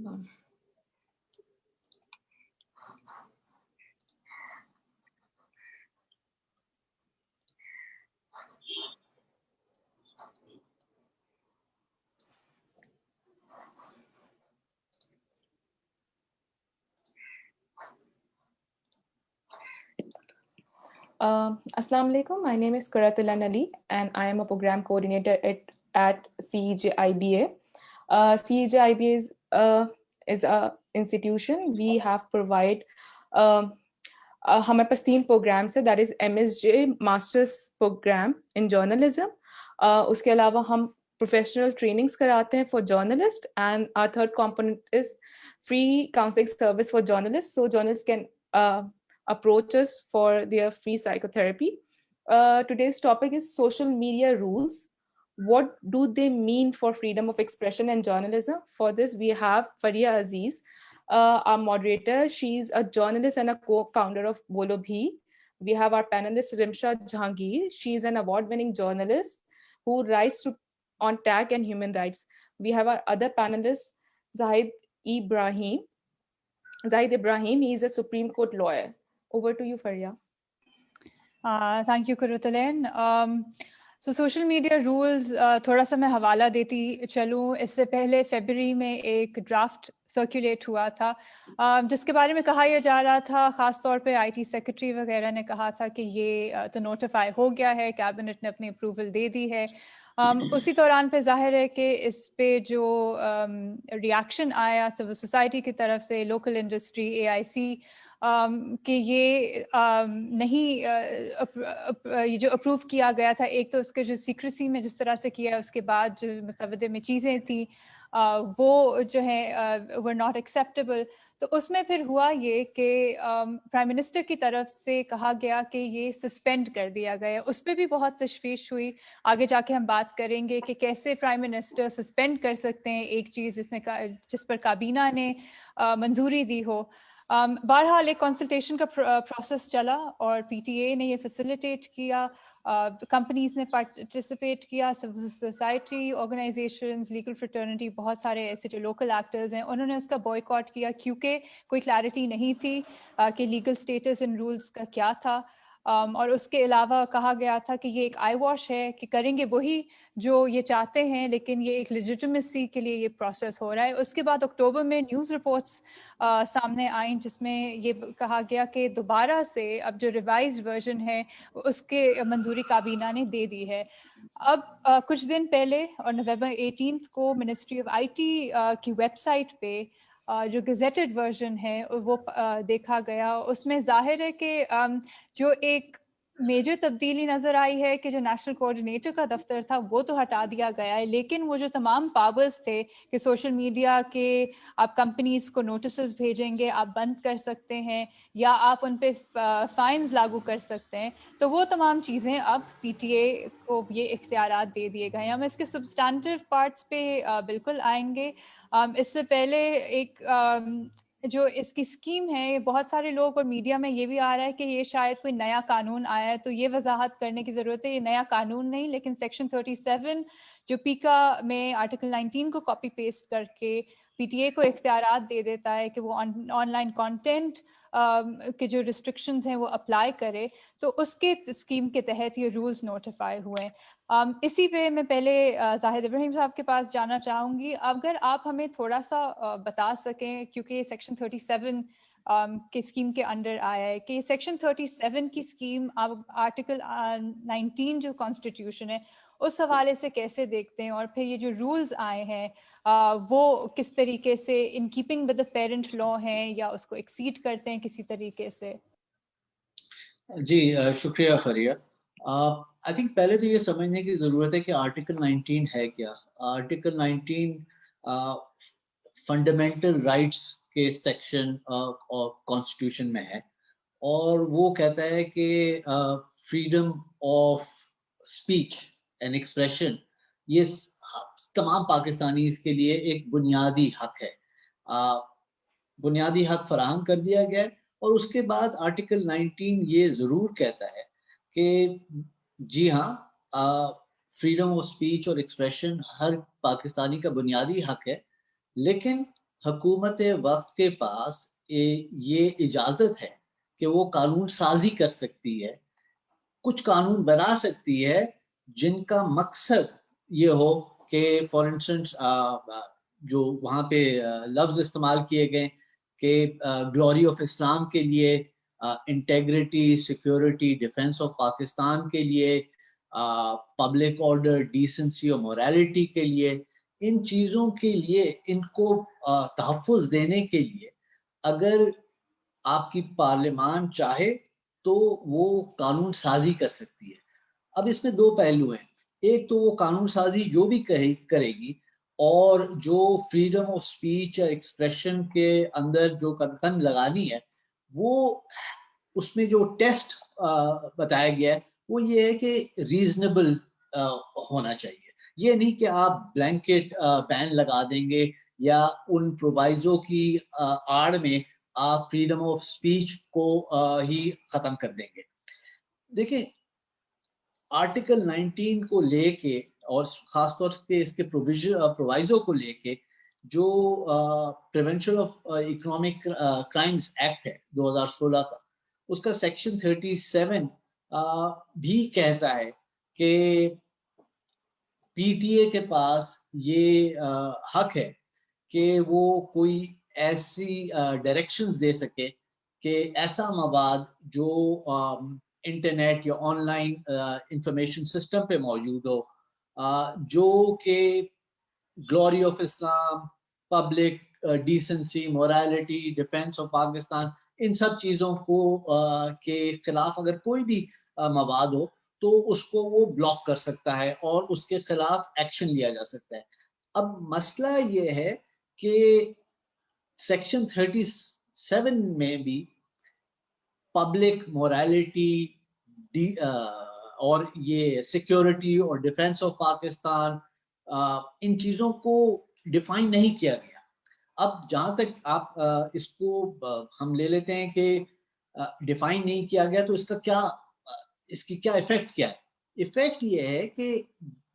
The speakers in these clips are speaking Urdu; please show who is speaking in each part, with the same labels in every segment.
Speaker 1: Assalamu alaikum. My name is Karatulan Ali, and I am a program coordinator at CEJIBA. CEJIBA is a institution. We have provide ہمارے پاس 3 پروگرامس ہے. That is MSJ masters program in journalism. اس کے علاوہ ہم پروفیشنل ٹریننگس کراتے ہیں for journalist, and our third component is free counselling service for journalist. So journalist can approach us for their free psychotherapy. Today's topic is social media rules. What do they mean for freedom of expression and journalism? For this, we have Faria Aziz, our moderator. She's a journalist and a co-founder of Bolo Bhi. We have our panelist Rimsha Jahangir. She's an award-winning journalist who writes on tech and human rights. We have our other panelist Zahid Ibrahim. He is a Supreme Court lawyer. Over to you, Faria.
Speaker 2: Thank you, Kurutalen. So social media rules, تھوڑا سا میں حوالہ دیتی چلوں. اس سے پہلے فیبرری میں ایک ڈرافٹ سرکولیٹ ہوا تھا جس کے بارے میں کہا یہ جا رہا تھا, خاص طور پہ IT سیکرٹری وغیرہ نے کہا تھا کہ یہ تو نوٹیفائی ہو گیا ہے, کیبنٹ نے اپنی اپروول دے دی ہے. اسی دوران پہ ظاہر ہے کہ اس پہ جو ریاکشن آیا سول سوسائٹی کی طرف سے, لوکل انڈسٹری, AIC, کہ یہ نہیں یہ جو اپروو کیا گیا تھا, ایک تو اس کے جو سیکریسی میں جس طرح سے کیا, اس کے بعد جو مسودے میں چیزیں تھیں وہ جو ہے ور ناٹ ایکسیپٹیبل. تو اس میں پھر ہوا یہ کہ پرائم منسٹر کی طرف سے کہا گیا کہ یہ سسپینڈ کر دیا گیا. اس پہ بھی بہت تشویش ہوئی. آگے جا کے ہم بات کریں گے کہ کیسے پرائم منسٹر سسپینڈ کر سکتے ہیں ایک چیز جس پر کابینہ نے منظوری دی ہو. بہرحال ایک کنسلٹیشن کا پروسیس چلا اور PTA نے یہ فیسیلیٹیٹ کیا, کمپنیز نے پارٹیسپیٹ کیا, civil society organisations, legal fraternity, بہت سارے ایسے جو لوکل ایکٹرز ہیں انہوں نے اس کا بوائیکاٹ کیا کیونکہ کوئی کلیئرٹی نہیں تھی کہ لیگل اسٹیٹس ان رولز کا کیا تھا. اور اس کے علاوہ کہا گیا تھا کہ یہ ایک آئی واش ہے, کہ کریں گے وہی جو یہ چاہتے ہیں, لیکن یہ ایک لیجیٹمیسی کے لیے یہ پروسیس ہو رہا ہے. اس کے بعد اکتوبر میں نیوز رپورٹس سامنے آئیں جس میں یہ کہا گیا کہ دوبارہ سے اب جو ریوائزڈ ورژن ہے اس کے منظوری کابینہ نے دے دی ہے. اب کچھ دن پہلے اور نومبر 18 کو منسٹری آف IT کی ویب سائٹ پہ جو گزیٹڈ ورژن ہے وہ دیکھا گیا. اس میں ظاہر ہے کہ جو ایک میجر تبدیلی نظر آئی ہے کہ جو نیشنل کوآرڈینیٹر کا دفتر تھا وہ تو ہٹا دیا گیا ہے, لیکن وہ جو تمام پاورز تھے کہ سوشل میڈیا کے آپ کمپنیز کو نوٹسز بھیجیں گے, آپ بند کر سکتے ہیں یا آپ ان پہ فائنز لاگو کر سکتے ہیں, تو وہ تمام چیزیں اب PTA کو یہ اختیارات دے دیے گئے ہیں. ہم اس کے سبسٹانٹیو پارٹس پہ بالکل آئیں گے. اس سے پہلے ایک جو اس کی اسکیم ہے, یہ بہت سارے لوگ اور میڈیا میں یہ بھی آ رہا ہے کہ یہ شاید کوئی نیا قانون آیا ہے, تو یہ وضاحت کرنے کی ضرورت ہے. یہ نیا قانون نہیں, لیکن سیکشن 37 جو پیکا میں آرٹیکل 19 کو کاپی پیسٹ کر کے PTA کو اختیارات دے دیتا ہے کہ وہ آن لائن کانٹینٹ کے جو ریسٹرکشنز ہیں وہ اپلائی کرے, تو اس کے اسکیم کے تحت یہ رولز نوٹیفائی ہوئے. اسی پہ میں پہلے زاہد ابراہیم صاحب کے پاس جانا چاہوں گی. اگر آپ ہمیں تھوڑا سا بتا سکیں, کیونکہ یہ سیکشن 37 کے اسکیم کے انڈر آیا ہے, کہ سیکشن 37 کی اسکیم اب آرٹیکل 19 جو کانسٹیٹیوشن ہے اس حوالے سے کیسے دیکھتے ہیں, اور پھر یہ جو رولز آئے ہیں وہ کس طریقے سے in keeping with the parent law ہیں یا اس کو ایکسیڈ کرتے ہیں کسی طریقے سے.
Speaker 3: جی شکریہ فریہ. آئی تھنک پہلے تو یہ سمجھنے کی ضرورت ہے کہ آرٹیکل 19 ہے کیا. آرٹیکل 19 فنڈامنٹل رائٹس کے سیکشن کانسٹیٹیوشن میں ہے, اور وہ کہتا ہے کہ freedom of speech and expression یہ تمام پاکستانیز کے لیے ایک بنیادی حق ہے. بنیادی حق فراہم کر دیا گیا ہے. اور اس کے بعد آرٹیکل 19 یہ ضرور کہتا ہے کہ جی ہاں, فریڈم آف اسپیچ اور ایکسپریشن ہر پاکستانی کا بنیادی حق ہے, لیکن حکومت وقت کے پاس یہ اجازت ہے کہ وہ قانون سازی کر سکتی ہے, کچھ قانون بنا سکتی ہے جن کا مقصد یہ ہو کہ فار انسٹنس جو وہاں پہ لفظ استعمال کیے گئے کہ گلوری آف اسلام کے لیے, integrity, security, defence of Pakistan کے لیے, پبلک آرڈر, ڈیسنسی اور موریلٹی کے لیے, ان چیزوں کے لیے, ان کو تحفظ دینے کے لیے اگر آپ کی پارلیمان چاہے تو وہ قانون سازی کر سکتی ہے. اب اس میں دو پہلو ہیں, ایک تو وہ قانون سازی جو بھی کرے گی اور جو فریڈم آف اسپیچ یا ایکسپریشن کے اندر جو قدغن لگانی ہے, وہ اس میں جو ٹیسٹ بتایا گیا ہے وہ یہ ہے کہ ریزنیبل ہونا چاہیے. یہ نہیں کہ آپ بلینکٹ بین لگا دیں گے یا ان پرووائزوں کی آڑ میں آپ فریڈم آف اسپیچ کو ہی ختم کر دیں گے. دیکھیں آرٹیکل 19 کو لے کے اور خاص طور سے اس کے پرووائزوں کو لے کے جو prevention of economic crimes act ہے 2016 کا, اس کا سیکشن 37 بھی کہتا ہے کہ پی ٹی اے کے پاس یہ حق ہے کہ وہ کوئی ایسی ڈائریکشنز دے سکے کہ ایسا مواد جو انٹرنیٹ یا آن لائن انفارمیشن سسٹم پہ موجود ہو, جو کہ glory of Islam, public decency, morality, defence of Pakistan, ان سب چیزوں کو کے خلاف اگر کوئی بھی مواد ہو تو اس کو وہ بلاک کر سکتا ہے اور اس کے خلاف ایکشن لیا جا سکتا ہے. اب مسئلہ یہ ہے کہ سیکشن 37 میں بھی پبلک, موریلٹی اور یہ سیکیورٹی اور ڈیفنس آف پاکستان, ان چیزوں کو ڈیفائن نہیں کیا گیا. اب جہاں تک آپ اس کو ہم لے لیتے ہیں کہ ڈیفائن نہیں کیا گیا تو اس کی کیا ایفیکٹ کیا ہے. ایفیکٹ یہ ہے کہ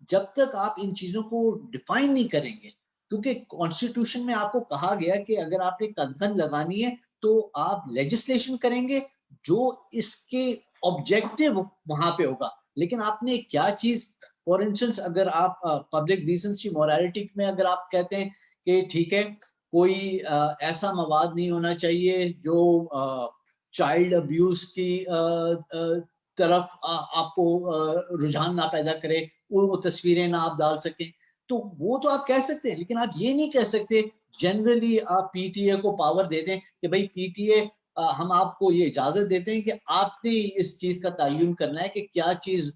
Speaker 3: جب تک آپ ان چیزوں کو ڈیفائن نہیں کریں گے, کیونکہ کانسٹیٹیوشن میں آپ کو کہا گیا کہ اگر آپ نے قدغن لگانی ہے تو آپ لیجسلیشن کریں گے جو اس کے آبجیکٹو وہاں پہ ہوگا, لیکن آپ نے کیا چیز, فار انسٹنس اگر آپ پبلک ڈیسنسی موریلٹی میں اگر آپ کہتے ہیں کہ ٹھیک ہے کوئی ایسا مواد نہیں ہونا چاہیے جو چائلڈ ابیوز کی طرف آپ کو رجحان نہ پیدا کرے, وہ تصویریں نہ آپ ڈال سکیں, تو وہ تو آپ کہہ سکتے ہیں, لیکن آپ یہ نہیں کہہ سکتے جنرلی آپ پی ٹی اے کو پاور دے دیں کہ بھائی پی ٹی اے ہم آپ کو یہ اجازت دیتے ہیں کہ آپ نے اس چیز کا تعین کرنا ہے کہ کیا چیز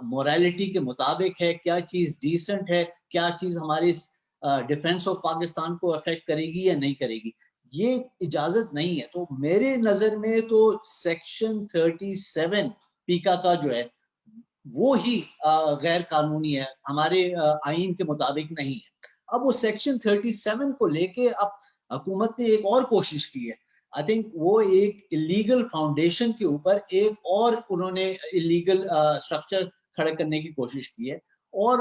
Speaker 3: موریلٹی کے مطابق ہے, کیا چیز ڈیسنٹ ہے, کیا چیز ہماری ڈیفنس آف پاکستان کو افیکٹ کرے گی یا نہیں کرے گی. یہ اجازت نہیں ہے. تو میرے نظر میں تو سیکشن 37 پیکا کا جو ہے وہ ہی غیر قانونی ہے, ہمارے آئین کے مطابق نہیں ہے. اب وہ سیکشن 37 کو لے کے اب حکومت نے ایک اور کوشش کی ہے. آئی تھنک وہ ایک اللیگل فاؤنڈیشن کے اوپر ایک اور انہوں نے اللیگل اسٹرکچر کھڑے کرنے کی کوشش کی ہے, اور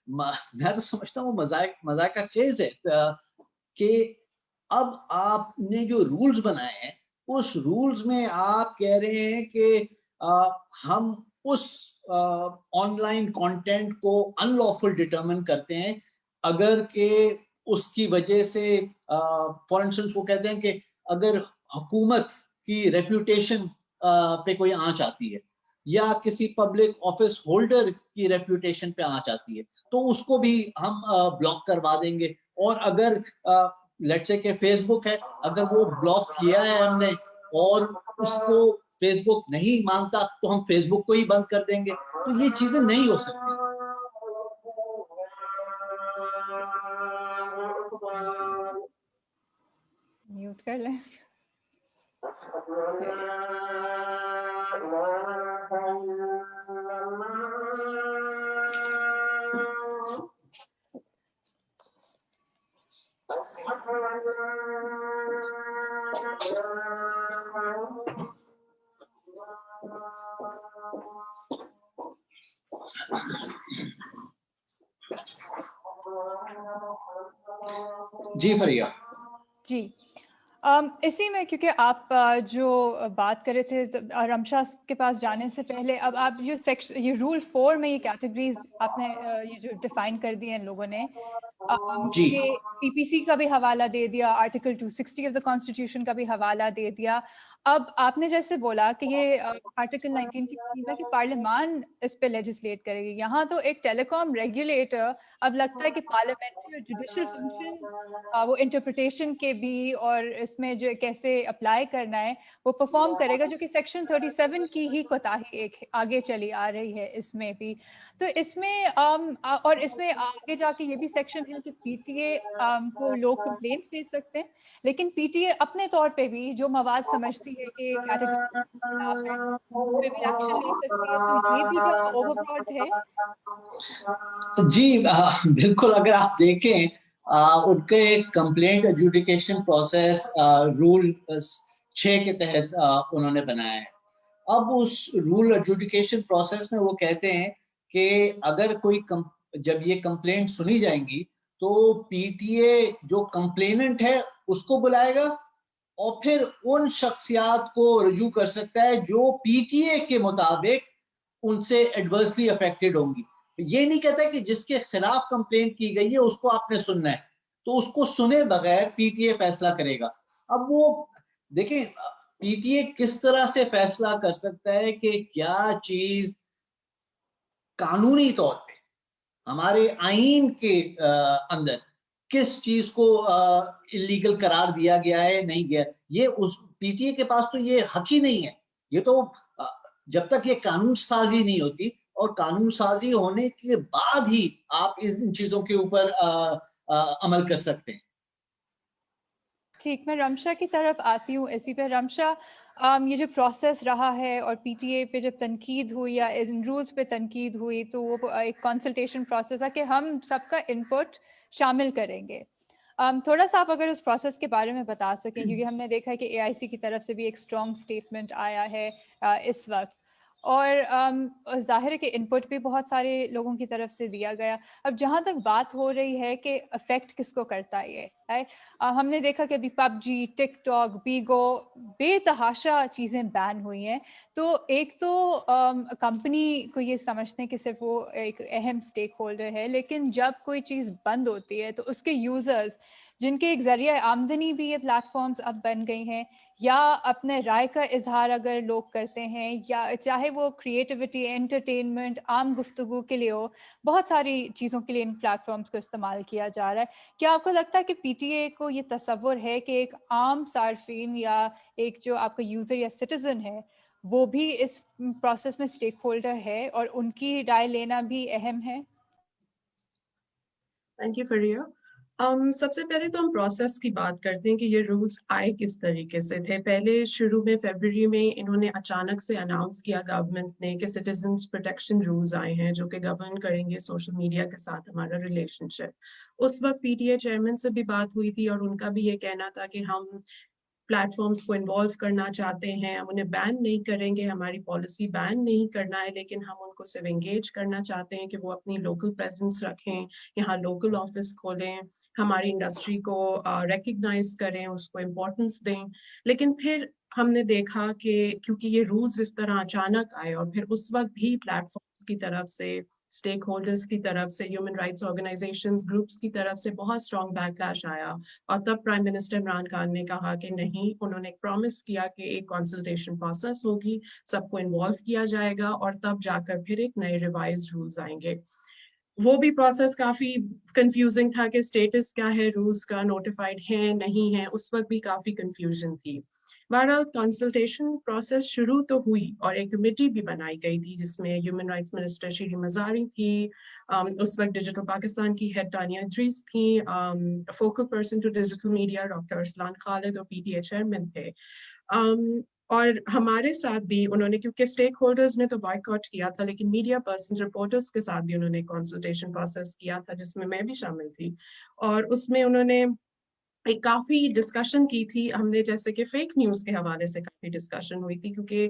Speaker 3: میں تو سمجھتا ہوں مذاق کا خیز ہے کہ اب آپ نے جو رولز بنائے ہیں اس رولز میں آپ کہہ رہے ہیں کہ ہم اس آن لائن کانٹینٹ کو ان لافل ڈٹرمن کرتے ہیں اگر کہ اس کی وجہ سے فار انسٹنس وہ کہتے ہیں کہ اگر حکومت کی ریپوٹیشن پہ کوئی آنچ آتی ہے یا کسی پبلک آفس ہولڈر کی ریپوٹیشن پہ آنچ آتی ہے تو اس کو بھی ہم بلاک کروا دیں گے. اور اگر لیٹس سے کہ فیس بک ہے, اگر وہ بلاک کیا ہے ہم نے اور اس کو فیس بک نہیں مانتا تو ہم فیس بک کو ہی بند کر دیں گے. تو یہ چیزیں نہیں ہو سکتی.
Speaker 2: میوٹ کر لیں.
Speaker 3: جی فریہ.
Speaker 2: جی اسی میں کیونکہ آپ جو بات کر رہے تھے رمشا کے پاس جانے سے پہلے، اب آپ جو سیکشن یہ رول 4 میں یہ کیٹیگریز آپ نے یہ جو ڈیفائن کر دی ہیں لوگوں نے،
Speaker 3: جی
Speaker 2: کہ پی پی سی کا بھی حوالہ دے دیا، آرٹیکل 260 آف دا کانسٹیٹیوشن کا بھی حوالہ دے دیا. اب آپ نے جیسے بولا کہ یہ آرٹیکل 19 کی اسکیم ہے کہ پارلیمان اس پہ لیجسلیٹ کرے گی. یہاں تو ایک ٹیلی کام ریگولیٹر اب لگتا ہے کہ پارلیمنٹری اور جوڈیشل فنکشن وہ انٹرپریٹیشن کے بھی اور اس میں جو کیسے اپلائی کرنا ہے وہ پرفارم کرے گا، جو کہ سیکشن 37 کی ہی کوتاہی ایک آگے چلی آ رہی ہے اس میں بھی. تو اس میں اور اس میں آگے جا کے یہ بھی سیکشن ہے کہ پی ٹی اے کو لوگ کمپلینٹس بھیج سکتے ہیں، لیکن پی ٹی اے اپنے طور پہ بھی جو مواد سمجھتی ہے کہ کیٹیگری کے خلاف ہے اس پہ بھی ایکشن لے سکتی ہے. تو یہ بھی کیا اوور براڈ ہے؟
Speaker 3: جی بالکل. اگر آپ دیکھیں ان کے کمپلینٹ ایڈجوڈیکیشن پروسیس رول 6 کے تحت انہوں نے بنایا ہے. اب اس رول ایڈجوڈیکیشن پروسیس میں وہ کہتے ہیں کہ اگر کوئی جب یہ کمپلینٹ سنی جائیں گی تو پی ٹی اے جو کمپلیننٹ ہے اس کو بلائے گا اور پھر ان شخصیات کو رجوع کر سکتا ہے جو پی ٹی اے کے مطابق ان سے ایڈورسلی افیکٹڈ ہوں گی. یہ نہیں کہتا کہ جس کے خلاف کمپلینٹ کی گئی ہے اس کو آپ نے سننا ہے، تو اس کو سنے بغیر پی ٹی اے فیصلہ کرے گا. اب وہ دیکھیں پی ٹی اے کس طرح سے فیصلہ کر سکتا ہے کہ کیا چیز قانونی طور پہ ہمارے آئین کے اندر کس چیز کو اللیگل قرار دیا گیا ہے نہیں گیا. یہ اس پی ٹی اے کے پاس تو یہ حق ہی نہیں ہے. یہ تو جب تک یہ قانون سازی نہیں ہوتی اور قانون سازی ہونے کے بعد ہی آپ ان چیزوں کے اوپر عمل کر سکتے ہیں.
Speaker 2: ٹھیک، میں رمشا کی طرف آتی ہوں. اسی پہ رمشا یہ جو پروسیس رہا ہے اور پی ٹی اے پہ جب تنقید ہوئی یا ان رولز پہ تنقید ہوئی تو وہ ایک کنسلٹیشن پروسیس ہے کہ ہم سب کا انپٹ شامل کریں گے. تھوڑا سا آپ اگر اس پروسیس کے بارے میں بتا سکیں، کیونکہ ہم نے دیکھا ہے کہ اے آئی سی کی طرف سے بھی ایک اسٹرانگ اسٹیٹمنٹ آیا ہے اس وقت، اور ظاہر ہے کہ انپٹ بھی بہت سارے لوگوں کی طرف سے دیا گیا. اب جہاں تک بات ہو رہی ہے کہ افیکٹ کس کو کرتا ہے یہ، ہم نے دیکھا کہ ابھی پب جی، ٹک ٹاک، بیگو بے تحاشا چیزیں بین ہوئی ہیں. تو ایک تو کمپنی کو یہ سمجھتے ہیں کہ صرف وہ ایک اہم اسٹیک ہولڈر ہے، لیکن جب کوئی چیز بند ہوتی ہے تو اس کے یوزرز جن کے ایک ذریعہ آمدنی بھی یہ پلیٹ فارمز اب بن گئی ہیں، یا اپنے رائے کا اظہار اگر لوگ کرتے ہیں، یا چاہے وہ کریٹیوٹی، انٹرٹینمنٹ، عام گفتگو کے لیے ہو، بہت ساری چیزوں کے لیے ان پلیٹ فارمز کو استعمال کیا جا رہا ہے. کیا آپ کو لگتا ہے کہ پی ٹی اے کو یہ تصور ہے کہ ایک عام صارفین یا ایک جو آپ کا یوزر یا سٹیزن ہے وہ بھی اس پروسیس میں اسٹیک ہولڈر ہے اور ان کی رائے لینا بھی اہم ہے؟
Speaker 4: Thank you فریہ. سب سے پہلے تو ہم پروسیس کی بات کرتے ہیں کہ یہ رولز آئے کس طریقے سے تھے. پہلے شروع میں فیبروری میں انہوں نے اچانک سے اناؤنس کیا گورنمنٹ نے کہ سٹیزنز پروٹیکشن رولز آئے ہیں جو کہ گورن کریں گے سوشل میڈیا کے ساتھ ہمارا ریلیشن شپ. اس وقت پی ٹی اے چیئرمین سے بھی بات ہوئی تھی اور ان کا بھی یہ کہنا تھا کہ ہم پلیٹ فارمز کو انوالو کرنا چاہتے ہیں، ہم انہیں بین نہیں کریں گے، ہماری پالیسی بین نہیں کرنا ہے، لیکن ہم ان کو صرف انگیج کرنا چاہتے ہیں کہ وہ اپنی لوکل پریزنس رکھیں، یہاں لوکل آفس کھولیں، ہماری انڈسٹری کو ریکگنائز کریں، اس کو امپورٹنس دیں. لیکن پھر ہم نے دیکھا کہ کیونکہ یہ رولز اس طرح اچانک آئے اور پھر اس وقت بھی پلیٹ فارمز کی طرف سے، اسٹیک ہولڈرز کی طرف سے، ہیومن رائٹس آرگنائزیشنز گروپس کی طرف سے بہت اسٹرانگ بیک لیش آیا. اور تب پرائم منسٹر عمران خان نے کہا کہ نہیں، انہوں نے ایک پرومس کیا کہ ایک کنسلٹیشن پروسیس ہوگی، سب کو انوالو کیا جائے گا اور تب جا کر پھر ایک نئے ریوائز رولز آئیں گے. وہ بھی پروسیس کافی کنفیوزنگ تھا کہ اسٹیٹس کیا ہے رولز کا، نوٹیفائڈ ہیں نہیں ہیں، اس وقت بھی کافی کنفیوژن تھی. بہرحال کنسلٹیشن پروسیس شروع تو ہوئی اور ایک کمیٹی بھی بنائی گئی تھی جس میں ہیومن رائٹس منسٹر شیری مزاری تھی، اس وقت ڈیجیٹل پاکستان کی ہیڈ تانیہ ادریس تھیں، focal person to digital media doctor Arsalan Khalid اور پی ٹی اے چیئرمین تھے. اور ہمارے ساتھ بھی انہوں نے، کیونکہ اسٹیک ہولڈرز نے تو بائیک آؤٹ کیا تھا، لیکن میڈیا پرسنز، رپورٹرز کے ساتھ بھی انہوں نے کنسلٹیشن پروسیس کیا تھا جس میں بھی شامل تھی. اور اس میں انہوں نے ایک کافی ڈسکشن کی تھی. ہم نے جیسے کہ فیک نیوز کے حوالے سے کافی ڈسکشن ہوئی تھی، کیونکہ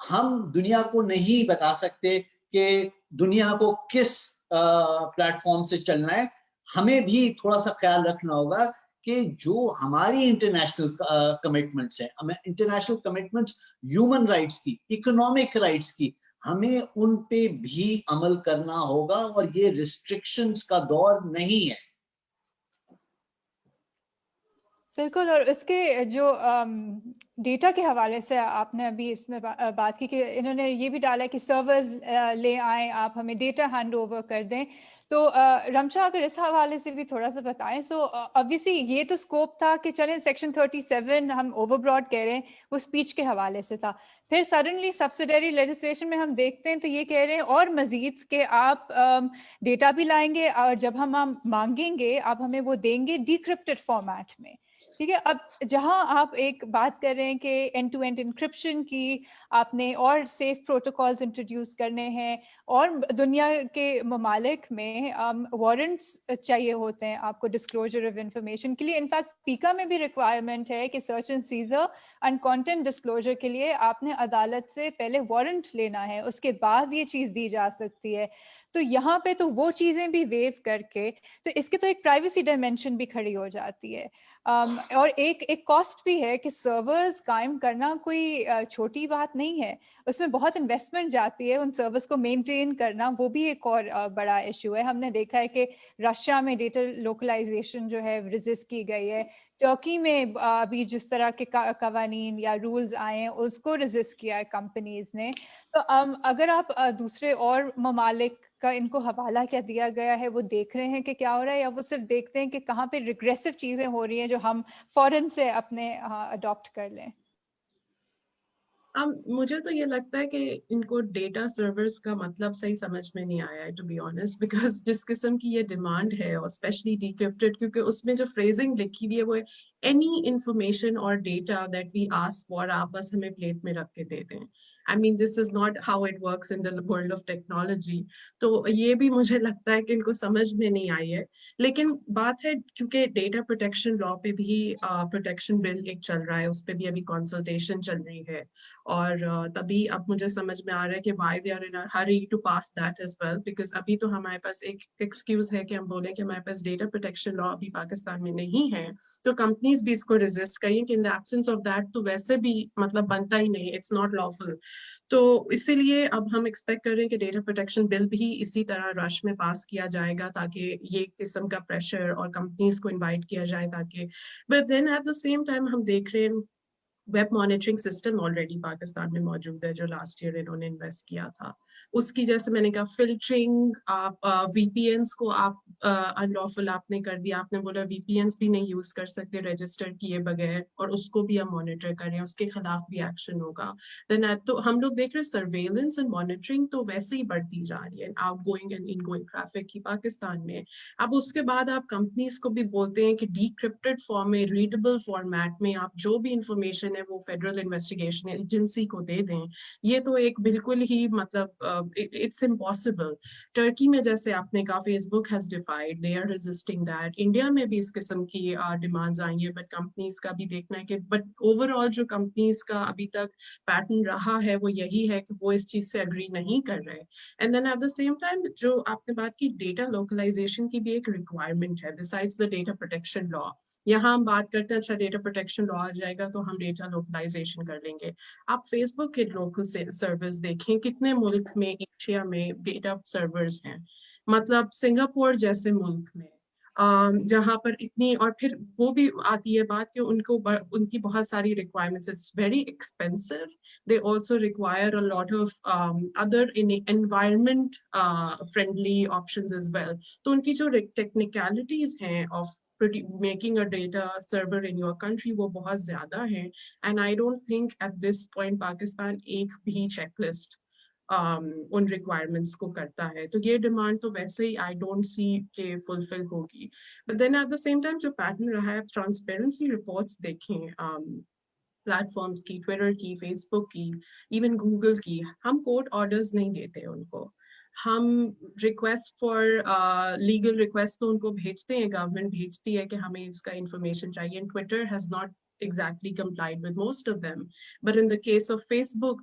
Speaker 3: ہم دنیا کو نہیں بتا سکتے کہ دنیا کو کس پلیٹ فارم سے چلنا ہے. ہمیں بھی تھوڑا سا خیال رکھنا ہوگا کہ جو ہماری انٹرنیشنل کمٹمنٹس ہیں, ہمیں انٹرنیشنل کمٹمنٹس ہیومن رائٹس کی, اکنامک رائٹس کی, ہمیں ان پہ بھی عمل کرنا ہوگا, اور یہ ریسٹرکشنز کا دور نہیں ہے.
Speaker 2: بالکل. اور اس کے جو ڈیٹا کے حوالے سے آپ نے ابھی اس میں بات کی کہ انہوں نے یہ بھی ڈالا کہ سرورز لے آئیں, آپ ہمیں ڈیٹا ہینڈ اوور کر دیں. تو رمشا اگر اس حوالے سے بھی تھوڑا سا بتائیں. سو obviously یہ تو اسکوپ تھا کہ چلیں سیکشن 37 ہم اوور براڈ کہہ رہے ہیں, وہ اسپیچ کے حوالے سے تھا. پھر سڈنلی سبسیڈری لیجسلیشن میں ہم دیکھتے ہیں تو یہ کہہ رہے ہیں اور مزید کہ آپ ڈیٹا بھی لائیں گے, اور جب ہم مانگیں گے آپ ہمیں وہ دیں گے ڈیکرپٹڈ فارمیٹ میں. ٹھیک ہے. اب جہاں آپ ایک بات کر رہے ہیں کہ اینڈ ٹو اینڈ انکرپشن کی آپ نے اور سیف پروٹوکالز انٹروڈیوس کرنے ہیں, اور دنیا کے ممالک میں وارنٹس چاہیے ہوتے ہیں آپ کو ڈسکلوجر آف انفارمیشن کے لیے. انفیکٹ پیکا میں بھی ریکوائرمنٹ ہے کہ search and seizure and content disclosure کے لیے آپ نے عدالت سے پہلے وارنٹ لینا ہے, اس کے بعد یہ چیز دی جا سکتی ہے. تو یہاں پہ تو وہ چیزیں بھی ویو کر کے تو اس کے تو ایک پرائیویسی ڈائمینشن بھی کھڑی ہو جاتی ہے. اور ایک کاسٹ بھی ہے کہ سرورز قائم کرنا کوئی چھوٹی بات نہیں ہے, اس میں بہت انویسٹمنٹ جاتی ہے ان سرورز کو مینٹین کرنا, وہ بھی ایک اور بڑا ایشو ہے. ہم نے دیکھا ہے کہ رشیا میں ڈیٹا لوکلائزیشن جو ہے ریزسٹ کی گئی ہے, ٹرکی میں ابھی جس طرح کے قوانین یا رولز آئے ہیں اس کو ریزسٹ کیا ہے کمپنیز نے. تو اگر آپ دوسرے اور ممالک کا ان کو حوالہ کیا دیا گیا ہے وہ دیکھ رہے ہیں کہ کیا ہو رہا ہے, یا وہ صرف دیکھتے ہیں کہ کہاں پہ ریگریسو چیزیں ہو رہی ہیں جو ہم فوراً سے اپنے اڈاپٹ کر لیں؟
Speaker 4: مجھے تو یہ لگتا ہے کہ ان کو ڈیٹا سرورز کا مطلب صحیح سمجھ میں نہیں آیا ہے ٹو بی آنیسٹ, بیکاز جس قسم کی یہ ڈیمانڈ ہے اور اسپیشلی ڈیکرپٹڈ, کیونکہ اس میں جو فریزنگ لکھی ہوئی ہے وہ اینی انفارمیشن اور data that we ask for, آپ بس ہمیں پلیٹ میں رکھ کے دے دیں. I mean, this is not how it works in the world of technology. تو یہ بھی مجھے لگتا ہے کہ ان کو سمجھ میں نہیں آئی ہے. لیکن بات ہے کیونکہ ڈیٹا پروٹیکشن لا پہ بھی پروٹیکشن بل ایک چل رہا ہے, اس پہ بھی ابھی کنسلٹیشن چل رہی ہے, اور تبھی اب مجھے سمجھ میں آ رہا ہے کہ why they are in a hurry to pass that as well, because ابھی تو ہمارے پاس ایک ایکسکیوز ہے کہ ہم بولیں کہ ہمارے پاس ڈیٹا پروٹیکشن لا ابھی پاکستان میں نہیں ہے, تو کمپنیز بھی اس کو ریزسٹ کریں کہ ان دا ایبسنس آف دیٹ تو ویسے بھی مطلب بنتا ہی نہیں, اٹس ناٹ لافل. تو اسی لیے اب ہم ایکسپیکٹ کر رہے ہیں کہ ڈیٹا پروٹیکشن بل بھی اسی طرح رش میں پاس کیا جائے گا تاکہ یہ قسم کا پریشر اور کمپنیز کو انوائٹ کیا جائے تاکہ, but then at the same time ہم دیکھ رہے ہیں web monitoring system already Pakistan میں موجود ہے جو لاسٹ ایئر انہوں نے انویسٹ کیا تھا. اس کی جیسے میں نے کہا فلٹرنگ, آپ وی پی اینس کو آپ انلافل آپ نے کر دیا, آپ نے بولا وی پی اینس بھی نہیں یوز کر سکتے رجسٹر کیے بغیر, اور اس کو بھی ہم مانیٹر کریں, اس کے خلاف بھی ایکشن ہوگا. دین تو ہم لوگ دیکھ رہے ہیں سرویلنس اینڈ مانیٹرنگ تو ویسے ہی بڑھتی جا رہی ہے out going and in going traffic کی پاکستان میں. اب اس کے بعد آپ کمپنیز کو بھی بولتے ہیں کہ ڈیکرپٹڈ فارم میں, ریڈیبل فارمیٹ میں آپ جو بھی انفارمیشن ہے وہ فیڈرل انویسٹیگیشن ایجنسی کو دے دیں. یہ تو ایک بالکل ہی مطلب اٹس امپاسبل. ٹرکی میں جیسے آپ نے کہا Facebook has defied, they are resisting that. India میں بھی اس قسم کی ڈیمانڈز آئی ہیں, بٹ کمپنیز کا بھی دیکھنا ہے کہ بٹ اوور آل جو کمپنیز کا ابھی تک پیٹرن رہا ہے وہ یہی ہے کہ وہ اس چیز سے اگری نہیں کر رہے. And then at the same time جو آپ نے بات کی ڈیٹا لوکلائزیشن کی بھی ایک ریکوائرمنٹ ہے بسائڈز دا ڈیٹا پروٹیکشن لا. یہاں ہم بات کرتے ہیں اچھا ڈیٹا پروٹیکشن لا آ جائے گا تو ہم ڈیٹا لوکلائزیشن کر لیں گے. آپ فیس بک کے لوکل سرورز دیکھیں, کتنے ملک میں ایشیا میں ڈیٹا سرورز ہیں, مطلب سنگاپور جیسے ملک میں جہاں پر اتنی, اور پھر وہ بھی آتی ہے بات کہ ان کی بہت ساری requirements, it's very expensive. They also require a lot of other environment friendly options as well. تو ان کی جو technicalities ہیں of making a data server in your country وہ بہت زیادہ ہیں, and I don't think at this point Pakistan ایک بھی چیک لسٹ ان ریکوائرمنٹس کو کرتا ہے. تو یہ ڈیمانڈ تو ویسے ہی آئی ڈونٹ سی کہ فلفل ہوگی. But then at the same time جو پیٹرن رہا ہے, ٹرانسپیرنسی رپورٹس دیکھیں پلیٹ فارمس کی, ٹویٹر کی, فیس بک کی, ایون گوگل کی, ہم کورٹ آرڈرز نہیں دیتے ان کو. ہم ریکویسٹ فار لیگل ریکویسٹ تو ان کو بھیجتے ہیں, گورنمنٹ بھیجتی ہے کہ ہمیں اس کا انفارمیشن چاہیے. Twitter has not exactly complied with most of them. But in the case of Facebook,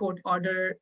Speaker 4: court order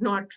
Speaker 4: not,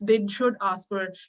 Speaker 4: they should ask for,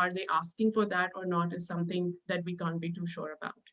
Speaker 4: are they asking for that or not is something that we can't be too sure about.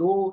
Speaker 3: 2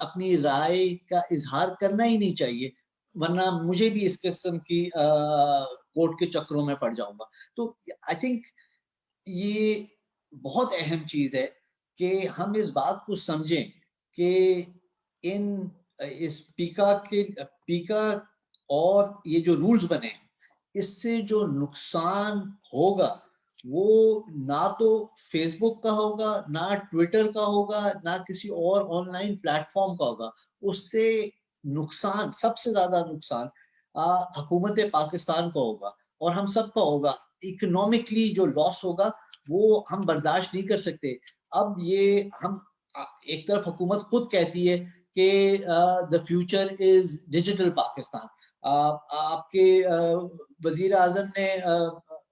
Speaker 3: اپنی رائے کا اظہار کرنا ہی نہیں چاہیے، ورنہ مجھے بھی اس قسم کی کورٹ کے چکروں میں پڑ جاؤں گا. تو آئی تھنک یہ بہت اہم چیز ہے کہ ہم اس بات کو سمجھیں کہ اس پیکا اور یہ جو رولز بنے اس سے جو نقصان ہوگا وہ نہ تو فیس بک کا ہوگا، نہ ٹویٹر کا ہوگا، نہ کسی اور آن لائن پلیٹ فارم کا ہوگا. اس سے نقصان، سب سے زیادہ نقصان حکومت پاکستان کا ہوگا اور ہم سب کا ہوگا. اکنامکلی جو لاس ہوگا وہ ہم برداشت نہیں کر سکتے. اب یہ ہم ایک طرف حکومت خود کہتی ہے کہ the future is digital Pakistan. آپ کے وزیر اعظم نے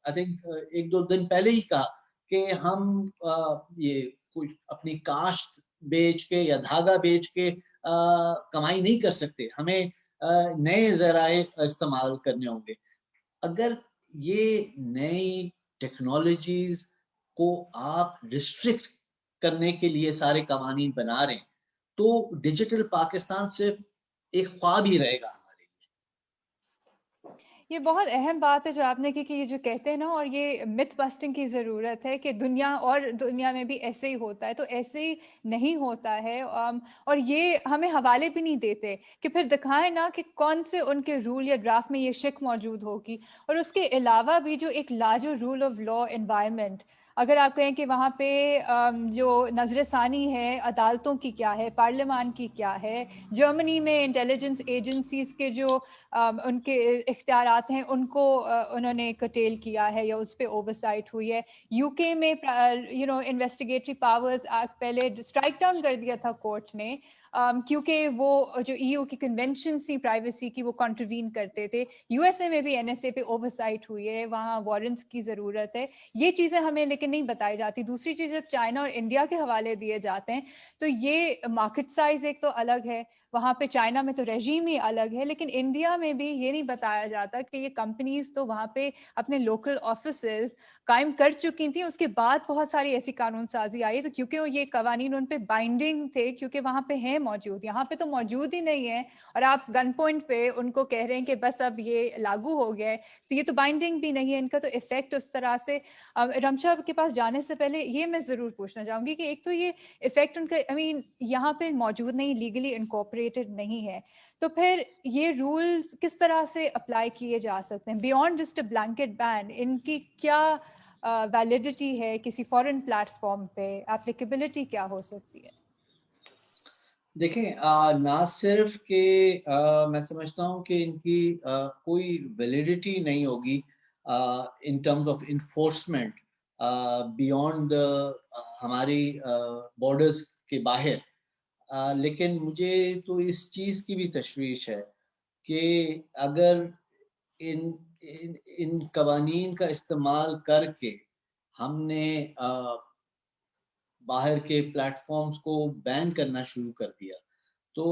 Speaker 3: I think 1-2 دن پہلے ہی کہا کہ ہم یہ کوئی اپنی کاشت بیچ کے یا دھاگا بیچ کے کمائی نہیں کر سکتے، ہمیں نئے ذرائع استعمال کرنے ہوں گے. اگر یہ نئی ٹیکنالوجیز کو آپ ریسٹرکٹ کرنے کے لیے سارے قوانین بنا رہے ہیں تو ڈیجیٹل پاکستان صرف ایک خواب ہی رہے گا ہمارے لیے.
Speaker 2: یہ بہت اہم بات ہے جو آپ نے کی کہ یہ جو کہتے ہیں نا، اور یہ متھ بسٹنگ کی ضرورت ہے کہ دنیا میں بھی ایسے ہی ہوتا ہے، تو ایسے ہی نہیں ہوتا ہے. اور یہ ہمیں حوالے بھی نہیں دیتے کہ پھر دکھائیں نا کہ کون سے ان کے رول یا ڈرافٹ میں یہ شک موجود ہوگی. اور اس کے علاوہ بھی جو ایک larger rule of law environment, اگر آپ کہیں کہ وہاں پہ جو نظر ثانی ہے عدالتوں کی کیا ہے، پارلیمان کی کیا ہے، جرمنی میں انٹیلیجنس ایجنسیز کے جو ان کے اختیارات ہیں ان کو انہوں نے کٹیل کیا ہے یا اس پہ اوورسائٹ ہوئی ہے. یو کے میں انویسٹیگیٹری پاورز پہلے اسٹرائک ڈاؤن کر دیا تھا کورٹ نے، کیونکہ وہ جو EU کی کنونشنز تھی پرائیویسی کی وہ کنٹروین کرتے تھے. USA میں بھی NSA پہ اوورسائٹ ہوئی ہے، وہاں وارنٹس کی ضرورت ہے. یہ چیزیں ہمیں لیکن نہیں بتائی جاتی. دوسری چیز جب چائنا اور انڈیا کے حوالے دیے جاتے ہیں تو یہ مارکیٹ سائز ایک تو الگ ہے، وہاں پہ چائنا میں تو رجیم ہی الگ ہے، لیکن انڈیا میں بھی یہ نہیں بتایا جاتا کہ یہ کمپنیز تو وہاں پہ اپنے لوکل آفیسز قائم کر چکی تھیں. اس کے بعد بہت ساری ایسی قانون سازی آئی تو کیونکہ یہ قوانین ان پہ بائنڈنگ تھے، کیونکہ وہاں پہ ہیں موجود، یہاں پہ تو موجود ہی نہیں ہے اور آپ گن پوائنٹ پہ ان کو کہہ رہے ہیں کہ بس اب یہ لاگو ہو گیا ہے، تو یہ تو بائنڈنگ بھی نہیں ہے، ان کا تو افیکٹ اس طرح سے. رمشا کے پاس جانے سے پہلے یہ میں ضرور پوچھنا چاہوں گی کہ ایک تو یہ افیکٹ ان کا یہاں پہ موجود نہیں، لیگلی انکارپوریٹڈ نہیں ہے، تو پھر یہ رولز کس طرح سے اپلائی کیے جا سکتے ہیں بیونڈ جسٹ اے بلینکٹ بین؟ ان کی کیا ویلیڈیٹی ہے کسی فورن پلیٹ فارم پہ؟ اپلیکیبلٹی کیا ہو سکتی ہے؟
Speaker 3: دیکھیں نہ صرف کہ میں سمجھتا ہوں کہ ان کی کوئی ویلیڈیٹی نہیں ہوگی in terms of enforcement beyond ہماری بارڈرز کے باہر. لیکن مجھے تو اس چیز کی بھی تشویش ہے کہ اگر ان قوانین کا استعمال کر کے ہم نے باہر کے پلیٹ فارمز کو بین کرنا شروع کر دیا تو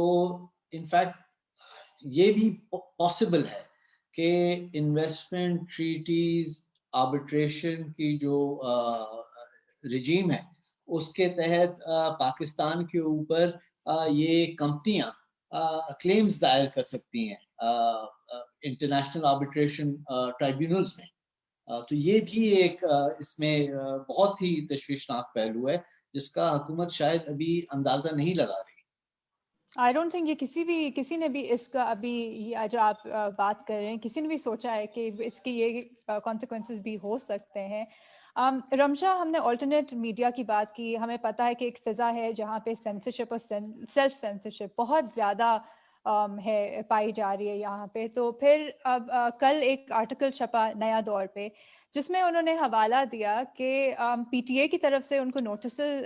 Speaker 3: انفیکٹ یہ بھی پاسبل ہے کہ انویسٹمنٹ ٹریٹیز آربیٹریشن کی جو رجیم ہے اس کے تحت پاکستان کے اوپر یہ کمپنیاں کلیمز دائر کر سکتی ہیں انٹرنیشنل آربیٹریشن ٹرائبیونلز میں. تو یہ بھی ایک اس میں بہت ہی تشویشناک پہلو ہے جس کا حکومت شاید ابھی اندازہ نہیں لگا رہی.
Speaker 2: آئی ڈونٹ تھنک یہ کسی نے بھی اس کا ابھی جو آپ بات کر رہے ہیں کسی نے بھی سوچا ہے کہ اس کی یہ کانسیکوینسز بھی ہو سکتے ہیں. رمشا، ہم نے آلٹرنیٹ میڈیا کی بات کی، ہمیں پتہ ہے کہ ایک فضا ہے جہاں پہ سینسرشپ اور سیلف سینسرشپ بہت زیادہ ہے پائی جا رہی ہے یہاں پہ. تو پھر اب کل ایک آرٹیکل چھپا نیا دور پہ جس میں انہوں نے حوالہ دیا کہ PTA کی طرف سے ان کو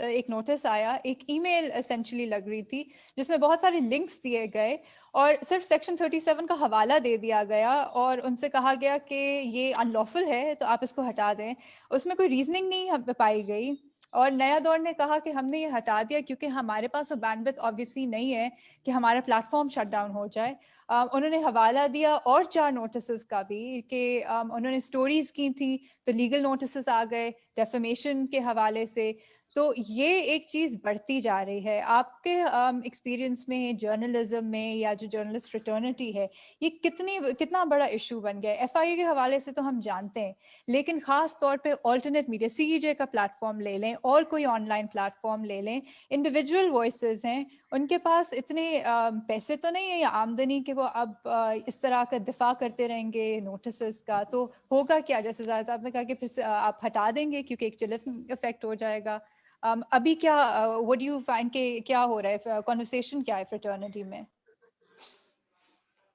Speaker 2: ایک نوٹس آیا، ایک ای میل اسینشلی لگ رہی تھی جس میں بہت سارے لنکس دیے گئے اور صرف سیکشن 37 کا حوالہ دے دیا گیا اور ان سے کہا گیا کہ یہ ان لافل ہے تو آپ اس کو ہٹا دیں. اس میں کوئی ریزننگ نہیں پائی گئی اور نیا دور نے کہا کہ ہم نے یہ ہٹا دیا کیونکہ ہمارے پاس وہ بینڈ وتھ آبویسلی نہیں ہے کہ ہمارا پلیٹ فارم شٹ ڈاؤن ہو جائے. انہوں نے حوالہ دیا اور 4 نوٹسز کا بھی کہ انہوں نے سٹوریز کی تھی تو لیگل نوٹسز آ گئے ڈیفیمیشن کے حوالے سے. تو یہ ایک چیز بڑھتی جا رہی ہے. آپ کے ایکسپیرینس میں جرنلزم میں یا جو جرنلسٹ فریٹرنٹی ہے یہ کتنا بڑا ایشو بن گیا ہے؟ ایف آئی اے کے حوالے سے تو ہم جانتے ہیں, لیکن خاص طور پہ آلٹرنیٹ میڈیا, سی ای جے کا پلیٹ فارم لے لیں اور کوئی آن لائن پلیٹ فارم لے لیں, انڈیویجول وائسز ہیں, ان کے پاس اتنے پیسے تو نہیں ہے یا آمدنی کہ وہ اب اس طرح کا دفاع کرتے رہیں گے نوٹسز کا. تو ہوگا کیا, جیسے زیادہ آپ نے کہا کہ پھر آپ ہٹا دیں گے کیونکہ ایک چلن افیکٹ ہو جائے گا. ابھی کیا وٹ یو فائنڈ کہ کیا ہو رہا ہے, کنورسیشن کیا ہے فریٹرنٹی میں؟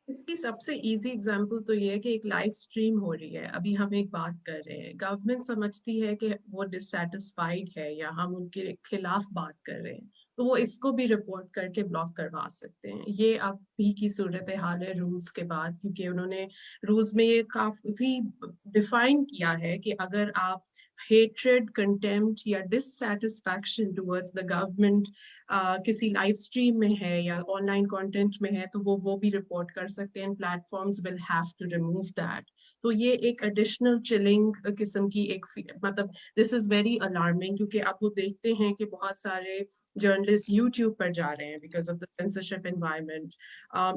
Speaker 4: اس کی سب سے ایزی اگزامپل تو یہ ہے کہ ایک لائیو اسٹریم ہو رہی ہے, ابھی ہم ایک بات کر رہے ہیں, گورنمنٹ سمجھتی ہے کہ وہ ڈسسیٹسفائیڈ ہے یا ہم ان کے خلاف بات کر رہے ہیں, تو وہ اس کو بھی رپورٹ کر کے بلاک کروا سکتے ہیں. یہ اب بھی کی صورت حال ہے رولز کے بعد, کیونکہ انہوں نے رولز میں یہ کافی ڈیفائن کیا ہے کہ اگر آپ hatred, contempt یا dissatisfaction towards the government کسی لائیو اسٹریم میں ہے یا آن لائن کانٹینٹ میں ہے تو وہ بھی رپورٹ کر سکتے ہیں. Platforms will have to remove that. تو یہ ایک ایڈیشنل چلنگ قسم کی ایک مطلب دس از ویری الارمنگ, کیونکہ اب وہ دیکھتے ہیں کہ بہت سارے جرنلسٹ یوٹیوب پر جا رہے ہیں because of the censorship environment.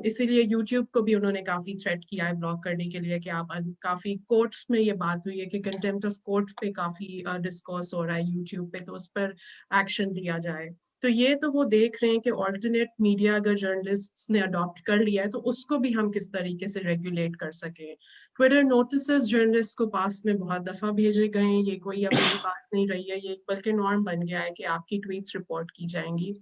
Speaker 4: اسی لیے یوٹیوب کو بھی انہوں نے کافی تھریٹ کیا ہے بلاک کرنے کے لیے, کہ آپ کافی کورٹس میں یہ بات ہوئی ہے کہ کنٹیمپٹ آف کورٹ پہ کافی ڈسکورس ہو رہا ہے یوٹیوب پہ, تو اس پر ایکشن لیا جائے. تو یہ تو وہ دیکھ رہے ہیں کہ آلٹرنیٹ میڈیا اگر جرنلسٹ نے اڈاپٹ کر لیا ہے تو اس کو بھی ہم کس طریقے سے ریگولیٹ کر سکیں. ٹویٹر نوٹسز جرنلسٹ کو پاس میں بہت دفعہ بھیجے گئے ہیں, یہ کوئی اب نئی بات نہیں رہی ہے, یہ بلکہ نارم بن گیا ہے کہ آپ کی ٹویٹس رپورٹ کی جائیں گی.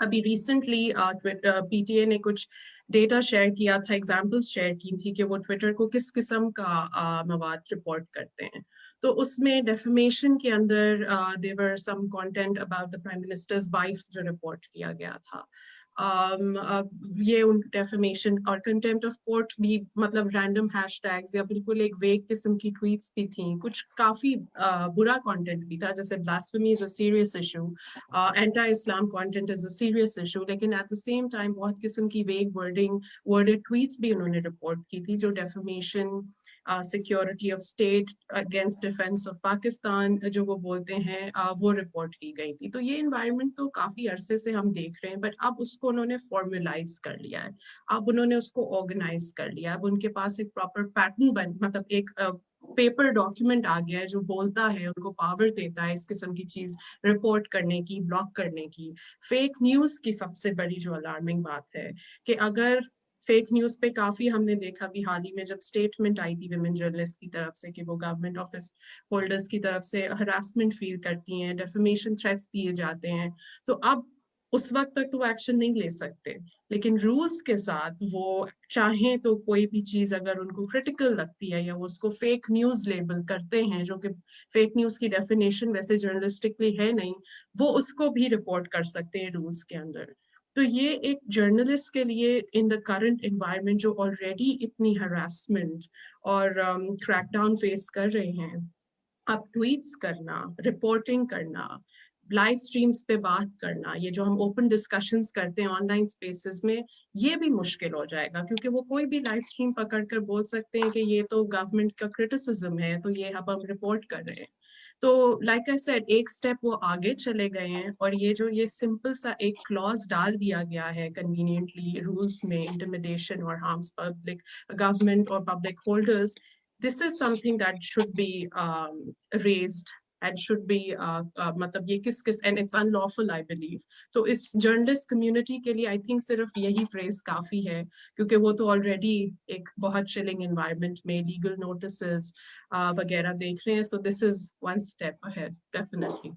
Speaker 4: ابھی ریسنٹلی پی ٹی اے نے کچھ ڈیٹا شیئر کیا تھا, ایگزامپلس شیئر کی تھی کہ وہ ٹویٹر کو کس قسم کا مواد رپورٹ کرتے ہیں. تو اس میں ڈیفیمیشن کے اندر there were some content about the Prime Minister's wife جو رپورٹ کیا گیا تھا. یہ ان ڈیفیمیشن اور کنٹیمپٹ آف کورٹ بھی مطلب رینڈم ہیش ٹیگز یا بالکل ایک ویگ قسم کی ٹویٹس بھی تھیں, کچھ کافی برا کانٹینٹ بھی تھا, جیسے blasphemy is a serious issue, anti Islam content is a serious issue, لیکن ایٹ دا سیم ٹائم بہت قسم کی ویگ ورڈڈ ٹویٹس بھی انہوں نے رپورٹ کی تھی جو defamation, security of state against defence of Pakistan جو وہ بولتے ہیں, وہ رپورٹ کی گئی تھی. تو یہ انوائرمنٹ تو کافی عرصے سے ہم دیکھ رہے ہیں, بٹ اب اس کو انہوں نے فارملائز کر لیا ہے, اب انہوں نے اس کو آرگنائز کر لیا, اب ان کے پاس ایک پراپر پیٹرن مطلب ایک پیپر ڈاکیومنٹ آ گیا ہے جو بولتا ہے, ان کو پاور دیتا ہے اس قسم کی چیز رپورٹ کرنے کی, بلاک کرنے کی. فیک نیوز کی سب سے بڑی جو الارمنگ بات ہے کہ اگر فیک نیوز پہ کافی ہم نے دیکھا بھی حال ہی میں جب اسٹیٹمنٹ آئی تھی ویمن جرنلسٹ کی طرف سے کہ وہ گورنمنٹ آفس ہولڈرز کی طرف سے ہراسمنٹ فیل کرتی ہیں, ڈیفیمیشن تھریٹس دیے جاتے ہیں, تو اب اس وقت تک تو وہ ایکشن نہیں لے سکتے, لیکن رولز کے ساتھ وہ چاہیں تو کوئی بھی چیز اگر ان کو کریٹیکل لگتی ہے یا وہ اس کو فیک نیوز لیبل کرتے ہیں, جو کہ فیک نیوز کی ڈیفینیشن ویسے جرنلسٹکلی ہے نہیں, وہ اس کو بھی رپورٹ کر سکتے ہیں رولز کے اندر. تو یہ ایک جرنلسٹ کے لیے ان دا کرنٹ انوائرمنٹ جو آلریڈی اتنی ہراسمنٹ اور کریک ڈاؤن فیس کر رہے ہیں, اب ٹویٹس کرنا, رپورٹنگ کرنا, لائیو اسٹریمز پہ بات کرنا, یہ جو ہم اوپن ڈسکشنز کرتے ہیں آن لائن اسپیسز میں, یہ بھی مشکل ہو جائے گا, کیونکہ وہ کوئی بھی لائیو اسٹریم پکڑ کر بول سکتے ہیں کہ یہ تو گورنمنٹ کا کرٹیسزم ہے تو یہ اب ہم رپورٹ کر رہے ہیں. تو لائک آئی سیڈ ایک اسٹیپ وہ آگے چلے گئے ہیں, اور یہ سمپل سا ایک کلوز ڈال دیا گیا ہے کنوینئنٹلی رولز میں, انٹیمیڈیشن اور ہارمس پبلک گورنمنٹ اور public holders. This is something that should be raised and should be مطلب یہ کس and it's unlawful I believe. تو اس جرنلسٹ کمیونٹی کے لیے I think صرف یہی فریز کافی ہے, کیونکہ وہ تو آلریڈی ایک بہت چلنگ انوائرمنٹ میں لیگل نوٹسز وغیرہ دیکھ رہے ہیں. So this is one step ahead definitely.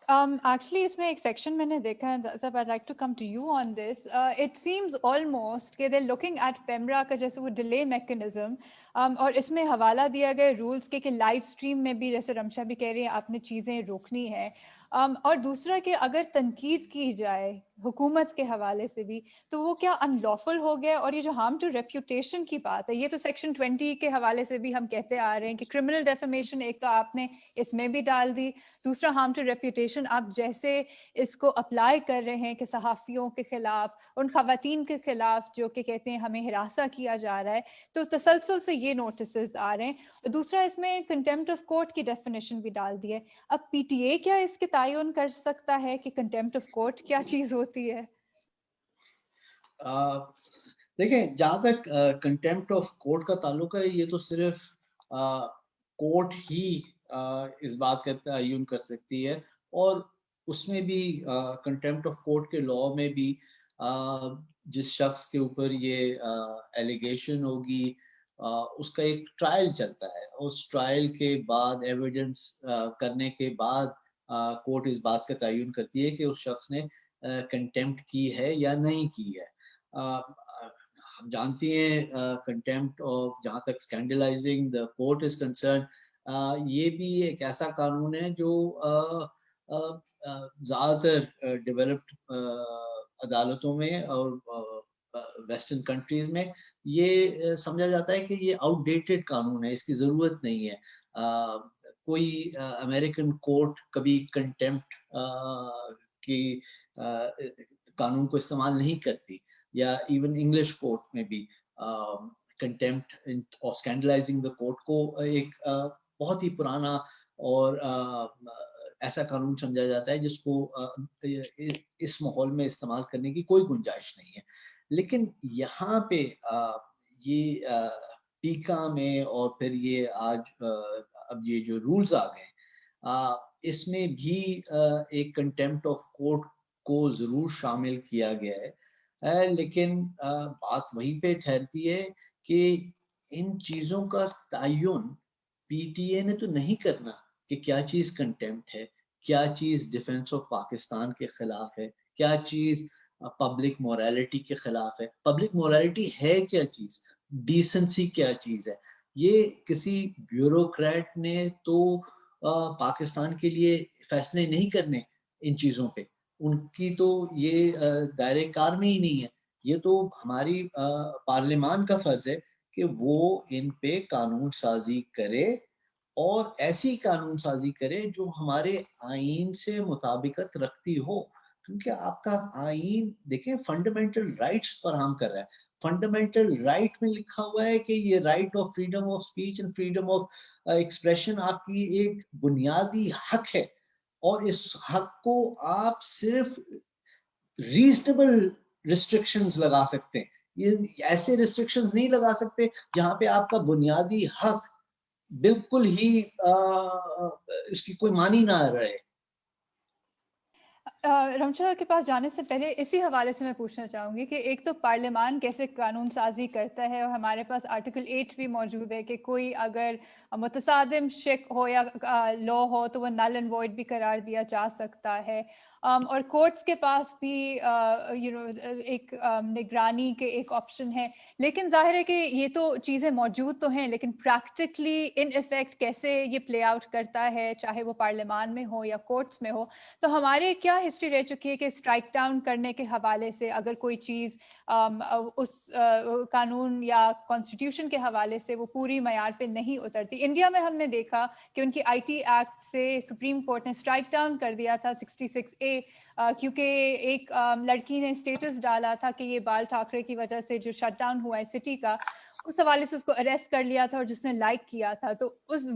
Speaker 2: Actually اس میں ایک سیکشن میں نے دیکھا ہے, I'd like to come to you on this. It seems almost کہ they're looking at PEMRA کا جیسے وہ ڈیلے میکنزم, اور اس میں حوالہ دیا گیا رولز کے کہ لائیو اسٹریم میں بھی جیسے رمشا بھی کہہ رہی ہیں آپ نے چیزیں روکنی ہے, اور دوسرا کہ اگر تنقید کی جائے حکومت کے حوالے سے بھی, تو وہ کیا انلافل ہو گیا؟ اور یہ جو ہارم ٹو ریپیوٹیشن کی بات ہے, یہ تو سیکشن 20 کے حوالے سے بھی ہم کہتے آ رہے ہیں کہ کرمنل ڈیفیمیشن ایک تو آپ نے اس میں بھی ڈال دی, دوسرا ہارم ٹو ریپیوٹیشن آپ جیسے اس کو اپلائی کر رہے ہیں کہ صحافیوں کے خلاف, ان خواتین کے خلاف جو کہ کہتے ہیں ہمیں ہراساں کیا جا رہا ہے, تو تسلسل سے یہ نوٹسز آ رہے ہیں. دوسرا اس میں کنٹیمپٹ آف کورٹ کی ڈیفینیشن بھی ڈال دی ہے. اب پی ٹی اے کیا اس کے تعین کر سکتا ہے کہ کنٹیمپٹ آف کورٹ کیا چیز ہوتی ہے؟
Speaker 3: دیکھیں, جہاں تک کنٹیمپٹ آف کورٹ کا تعلق ہے, یہ تو صرف کورٹ ہی اس بات کا تعین کر سکتی ہے, اور اس میں بھی کنٹیمپٹ آف کورٹ کے لاء میں بھی جس شخص کے اوپر یہ ایلیگیشن ہوگی اس کا ایک ٹرائل چلتا ہے. اس ٹرائل کے بعد ایویڈنس کرنے کے بعد کورٹ اس بات کا تعین کرتی ہے کہ اس شخص نے کنٹیمپٹ کی ہے یا نہیں کی ہے. ہم جانتی ہیں کنٹیمپٹ آف, جہاں تک اسکینڈلائزنگ دا کورٹ از کنسرن, یہ بھی ایک ایسا قانون ہے جو زیادہ تر ڈیولپڈ عدالتوں میں اور ویسٹرن کنٹریز میں یہ سمجھا جاتا ہے کہ یہ آؤٹ ڈیٹڈ قانون ہے, اس کی ضرورت نہیں ہے. کوئی امریکن کورٹ کبھی کنٹیمپٹ کی قانون کو استعمال نہیں کرتی, یا ایون انگلش کورٹ میں بھی کنٹیمپٹ آف اسکینڈلائزنگ دا کورٹ کو ایک بہت ہی پرانا اور ایسا قانون سمجھا جاتا ہے جس کو اس ماحول میں استعمال کرنے کی کوئی گنجائش نہیں ہے. لیکن یہاں پہ یہ پیکا میں اور پھر یہ آج اب یہ جو رولز آ گئے, اس میں بھی ایک کنٹیمپٹ آف کورٹ کو ضرور شامل کیا گیا ہے, لیکن بات وہیں پہ ٹھہرتی ہے کہ ان چیزوں کا تعین پی ٹی اے نے تو نہیں کرنا کہ کیا چیز کنٹیمپٹ ہے, کیا چیز ڈیفنس آف پاکستان کے خلاف ہے, کیا چیز پبلک مورالٹی کے خلاف ہے. پبلک مورالٹی ہے کیا چیز, ڈیسنسی کیا چیز ہے, یہ کسی بیوروکریٹ نے تو پاکستان کے لیے فیصلے نہیں کرنے ان چیزوں پہ, ان کی تو یہ دائرے کار میں ہی نہیں ہے. یہ تو ہماری پارلیمان کا فرض ہے کہ وہ ان پہ قانون سازی کرے, اور ایسی قانون سازی کرے جو ہمارے آئین سے مطابقت رکھتی ہو. کیونکہ آپ کا آئین دیکھیں فنڈامنٹل رائٹس فراہم کر رہا ہے. فنڈامنٹل رائٹ میں لکھا ہوا ہے کہ یہ right of freedom of speech and freedom of expression آپ کی ایک بنیادی حق ہے, اور اس حق کو آپ صرف ریزنیبل ریسٹرکشنز لگا سکتے ہیں. یہ ایسے ریسٹرکشنز نہیں لگا سکتے جہاں پہ آپ کا بنیادی حق بالکل ہی اس کی کوئی معنی نہ رہے.
Speaker 2: رمشا کے پاس جانے سے پہلے اسی حوالے سے میں پوچھنا چاہوں گی کہ ایک تو پارلیمان کیسے قانون سازی کرتا ہے, اور ہمارے پاس آرٹیکل 8 بھی موجود ہے کہ کوئی اگر متصادم شک ہو یا لا ہو تو وہ نل اینڈ وائڈ بھی قرار دیا جا سکتا ہے, اور کورٹس کے پاس بھی ایک نگرانی کے ایک آپشن ہے. لیکن ظاہر ہے کہ یہ تو چیزیں موجود تو ہیں, لیکن پریکٹیکلی ان ایفیکٹ کیسے یہ پلے آؤٹ کرتا ہے, چاہے وہ پارلیمان میں ہو یا کورٹس میں ہو. تو ہمارے کیا ہسٹری رہ چکی ہے کہ اسٹرائک ڈاؤن کرنے کے حوالے سے اگر کوئی چیز اس قانون یا کانسٹیٹیوشن کے حوالے سے وہ پوری معیار پہ نہیں اترتی. انڈیا میں ہم نے دیکھا کہ ان کی آئی ٹی ایکٹ سے سپریم کورٹ نے اسٹرائک ڈاؤن کر دیا تھا 66A, کیونکہ ایک لڑکی نے اسٹیٹس ڈالا تھا کہ یہ بال ٹھاکرے کی وجہ سے جو شٹ ڈاؤن ہوا ہے سٹی کا, اس حوالے سے اس کو اریسٹ کر لیا تھا, اور جس نے لائک کیا تھا تو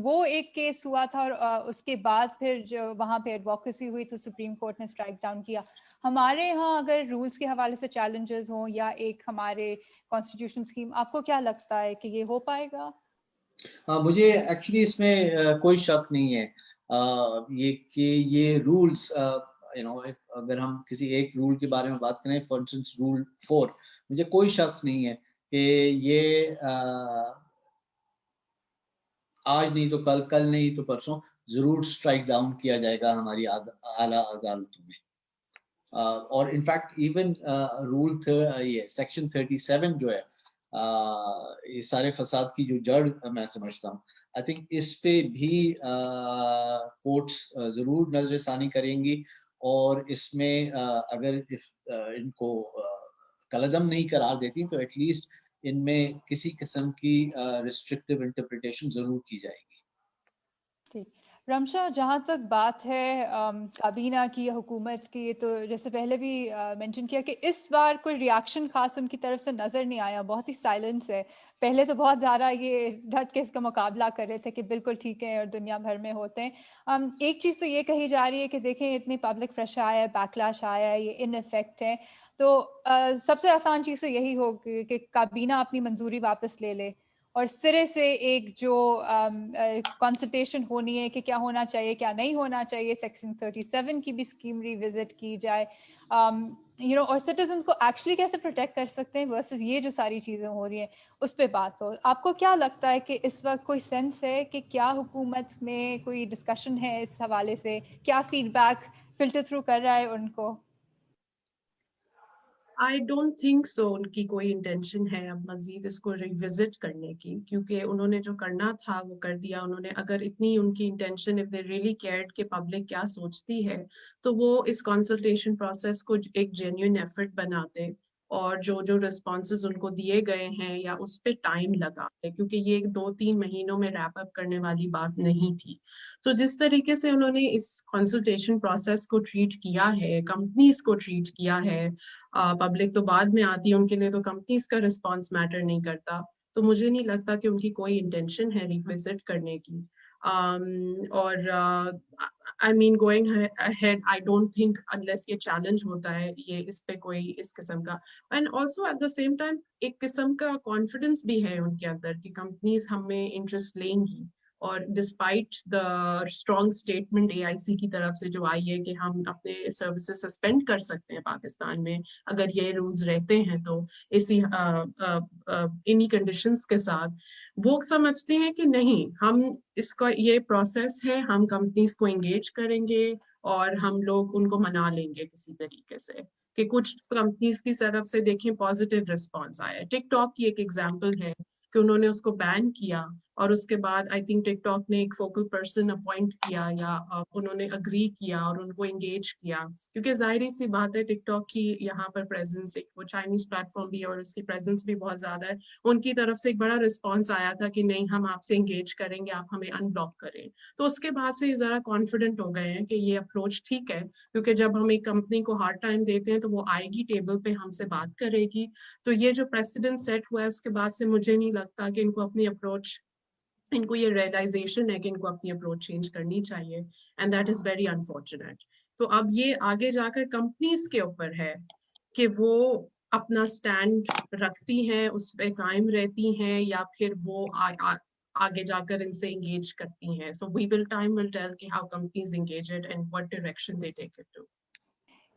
Speaker 2: وہ ایک کیس ہوا تھا, اور اس کے بعد پھر جو وہاں پہ ایڈوکیسی ہوئی تو سپریم کورٹ نے اسٹرائک ڈاؤن کیا. ہمارے یہاں اگر رولز کے حوالے سے چیلنجز ہوں یا ایک ہمارے کانسٹیٹیوشن اسکیم, آپ کو کیا لگتا ہے کہ یہ ہو پائے گا؟
Speaker 3: مجھے ایکچولی اس میں کوئی شک نہیں ہے یہ کہ یہ رولز اگر ہم کسی ایک رول کے بارے میں بات کریں, فار انسٹنس رول 4, مجھے کوئی شک نہیں ہے کہ یہ آج نہیں تو کل نہیں تو پرسوں ضرور اسٹرائک ڈاؤن کیا جائے گا ہماری اعلیٰ عدالتوں میں. اور انفیکٹ ایون رول یہ سیکشن 37 جو ہے, یہ سارے فساد کی جو جڑ میں سمجھتا ہوں, آئی تھنک اس پہ بھی کورٹس ضرور نظر ثانی کریں گی, اور اس میں اگر ان کو کالعدم نہیں قرار دیتی تو ایٹ لیسٹ ان میں کسی قسم کی ریسٹرکٹیو انٹرپریٹیشن ضرور کی جائے گی.
Speaker 2: ٹھیک. رمشا، جہاں تک بات ہے کابینہ کی یا حکومت کی، تو جیسے پہلے بھی مینشن کیا کہ اس بار کوئی ریاکشن خاص ان کی طرف سے نظر نہیں آیا، بہت ہی سائلنس ہے. پہلے تو بہت زیادہ یہ ڈٹ کے اس کا مقابلہ کر رہے تھے کہ بالکل ٹھیک ہے اور دنیا بھر میں ہوتے ہیں. ایک چیز تو یہ کہی جا رہی ہے کہ دیکھیں اتنی پبلک پریشر آیا ہے، بیکلاش آیا ہے، یہ ان افیکٹ ہے، تو سب سے آسان چیز تو یہی ہوگی کہ کابینہ اپنی منظوری واپس لے لے اور سرے سے ایک جو کنسلٹیشن ہونی ہے کہ کیا ہونا چاہیے کیا نہیں ہونا چاہیے، سیکشن 37 کی بھی اسکیم ریوزٹ کی جائے، اور سٹیزنس کو ایکچولی کیسے پروٹیکٹ کر سکتے ہیں ورسز یہ جو ساری چیزیں ہو رہی ہیں اس پہ بات ہو. آپ کو کیا لگتا ہے کہ اس وقت کوئی سینس ہے کہ کیا حکومت میں کوئی ڈسکشن ہے اس حوالے سے، کیا فیڈ بیک فلٹر تھرو کر رہا ہے ان کو؟
Speaker 4: آئی ڈونٹ تھنک سو ان کی کوئی انٹینشن ہے اب مزید اس کو ریوزٹ کرنے کی، کیونکہ انہوں نے جو کرنا تھا وہ کر دیا انہوں نے. اگر اتنی ان کی intention if they really cared کہ پبلک کیا سوچتی ہے تو وہ اس کنسلٹیشن پروسیس کو ایک جینیوئن ایفرٹ بناتے اور جو ریسپانسز ان کو دیے گئے ہیں یا اس پہ ٹائم لگاتے، کیونکہ یہ 2-3 مہینوں میں ریپ اپ کرنے والی بات نہیں تھی. تو جس طریقے سے انہوں نے اس کنسلٹیشن پروسیس کو ٹریٹ کیا ہے، کمپنیز کو ٹریٹ کیا ہے، پبلک تو بعد میں آتی ہے، ان کے لیے تو کمپنیز کا رسپانس میٹر نہیں کرتا، تو مجھے نہیں لگتا کہ ان کی کوئی انٹینشن ہے ریوزٹ کرنے کی. اور I mean going ahead, I don't think unless یہ چیلنج ہوتا ہے یہ اس پہ کوئی اس قسم کا. And also at the same time ایک قسم کا کانفیڈنس بھی ہے ان کے اندر کہ کمپنیز ہمیں انٹرسٹ لیں گی، اور despite the strong statement AIC کی طرف سے جو آئی ہے کہ ہم اپنے سروسز سسپینڈ کر سکتے ہیں پاکستان میں اگر یہ رولز رہتے ہیں تو اسی انہی کنڈیشنز کے ساتھ، وہ سمجھتے ہیں کہ نہیں ہم اس کا یہ پروسیس ہے، ہم کمپنیز کو انگیج کریں گے اور ہم لوگ ان کو منا لیں گے کسی طریقے سے. کہ کچھ کمپنیز کی طرف سے دیکھیں پازیٹیو رسپانس آیا ہے. ٹک ٹاک کی ایک ایگزامپل ہے کہ انہوں نے اس کو بین کیا اور اس کے بعد آئی تھنک ٹک ٹاک نے ایک فوکل پرسن اپوائنٹ کیا یا انہوں نے اگری کیا اور ان کو انگیج کیا، کیونکہ ظاہری سی بات ہے ٹک ٹاک کی یہاں پر پریزنس، ایک وہ چائنیز پلیٹ فارم بھی ہے اور اس کی پریزنس بھی بہت زیادہ ہے. ان کی طرف سے ایک بڑا رسپانس آیا تھا کہ نہیں ہم آپ سے انگیج کریں گے، آپ ہمیں ان بلاک کریں. تو اس کے بعد سے ذرا کانفیڈنٹ ہو گئے ہیں کہ یہ اپروچ ٹھیک ہے، کیونکہ جب ہم ایک کمپنی کو ہارڈ ٹائم دیتے ہیں تو وہ آئے گی ٹیبل پہ ہم سے بات کرے گی. تو یہ جو پریسیڈنٹ سیٹ ہوا ہے اس کے بعد سے مجھے نہیں لگتا کہ ان کو اپنی اپروچ، ان کو یہ ریئلائزیشن ہے کہ ان کو اپنی اپروچ چینج کرنی چاہیے، and that is very unfortunate. تو اب یہ آگے جا کر کمپنیز کے اوپر ہے کہ وہ اپنا سٹینڈ رکھتی ہیں، اس پہ قائم رہتی ہیں، یا پھر وہ آگے جا کر ان سے انگیج کرتی ہیں. سو ٹائم ول ٹیل کہ how companies engage it and what direction they take it to.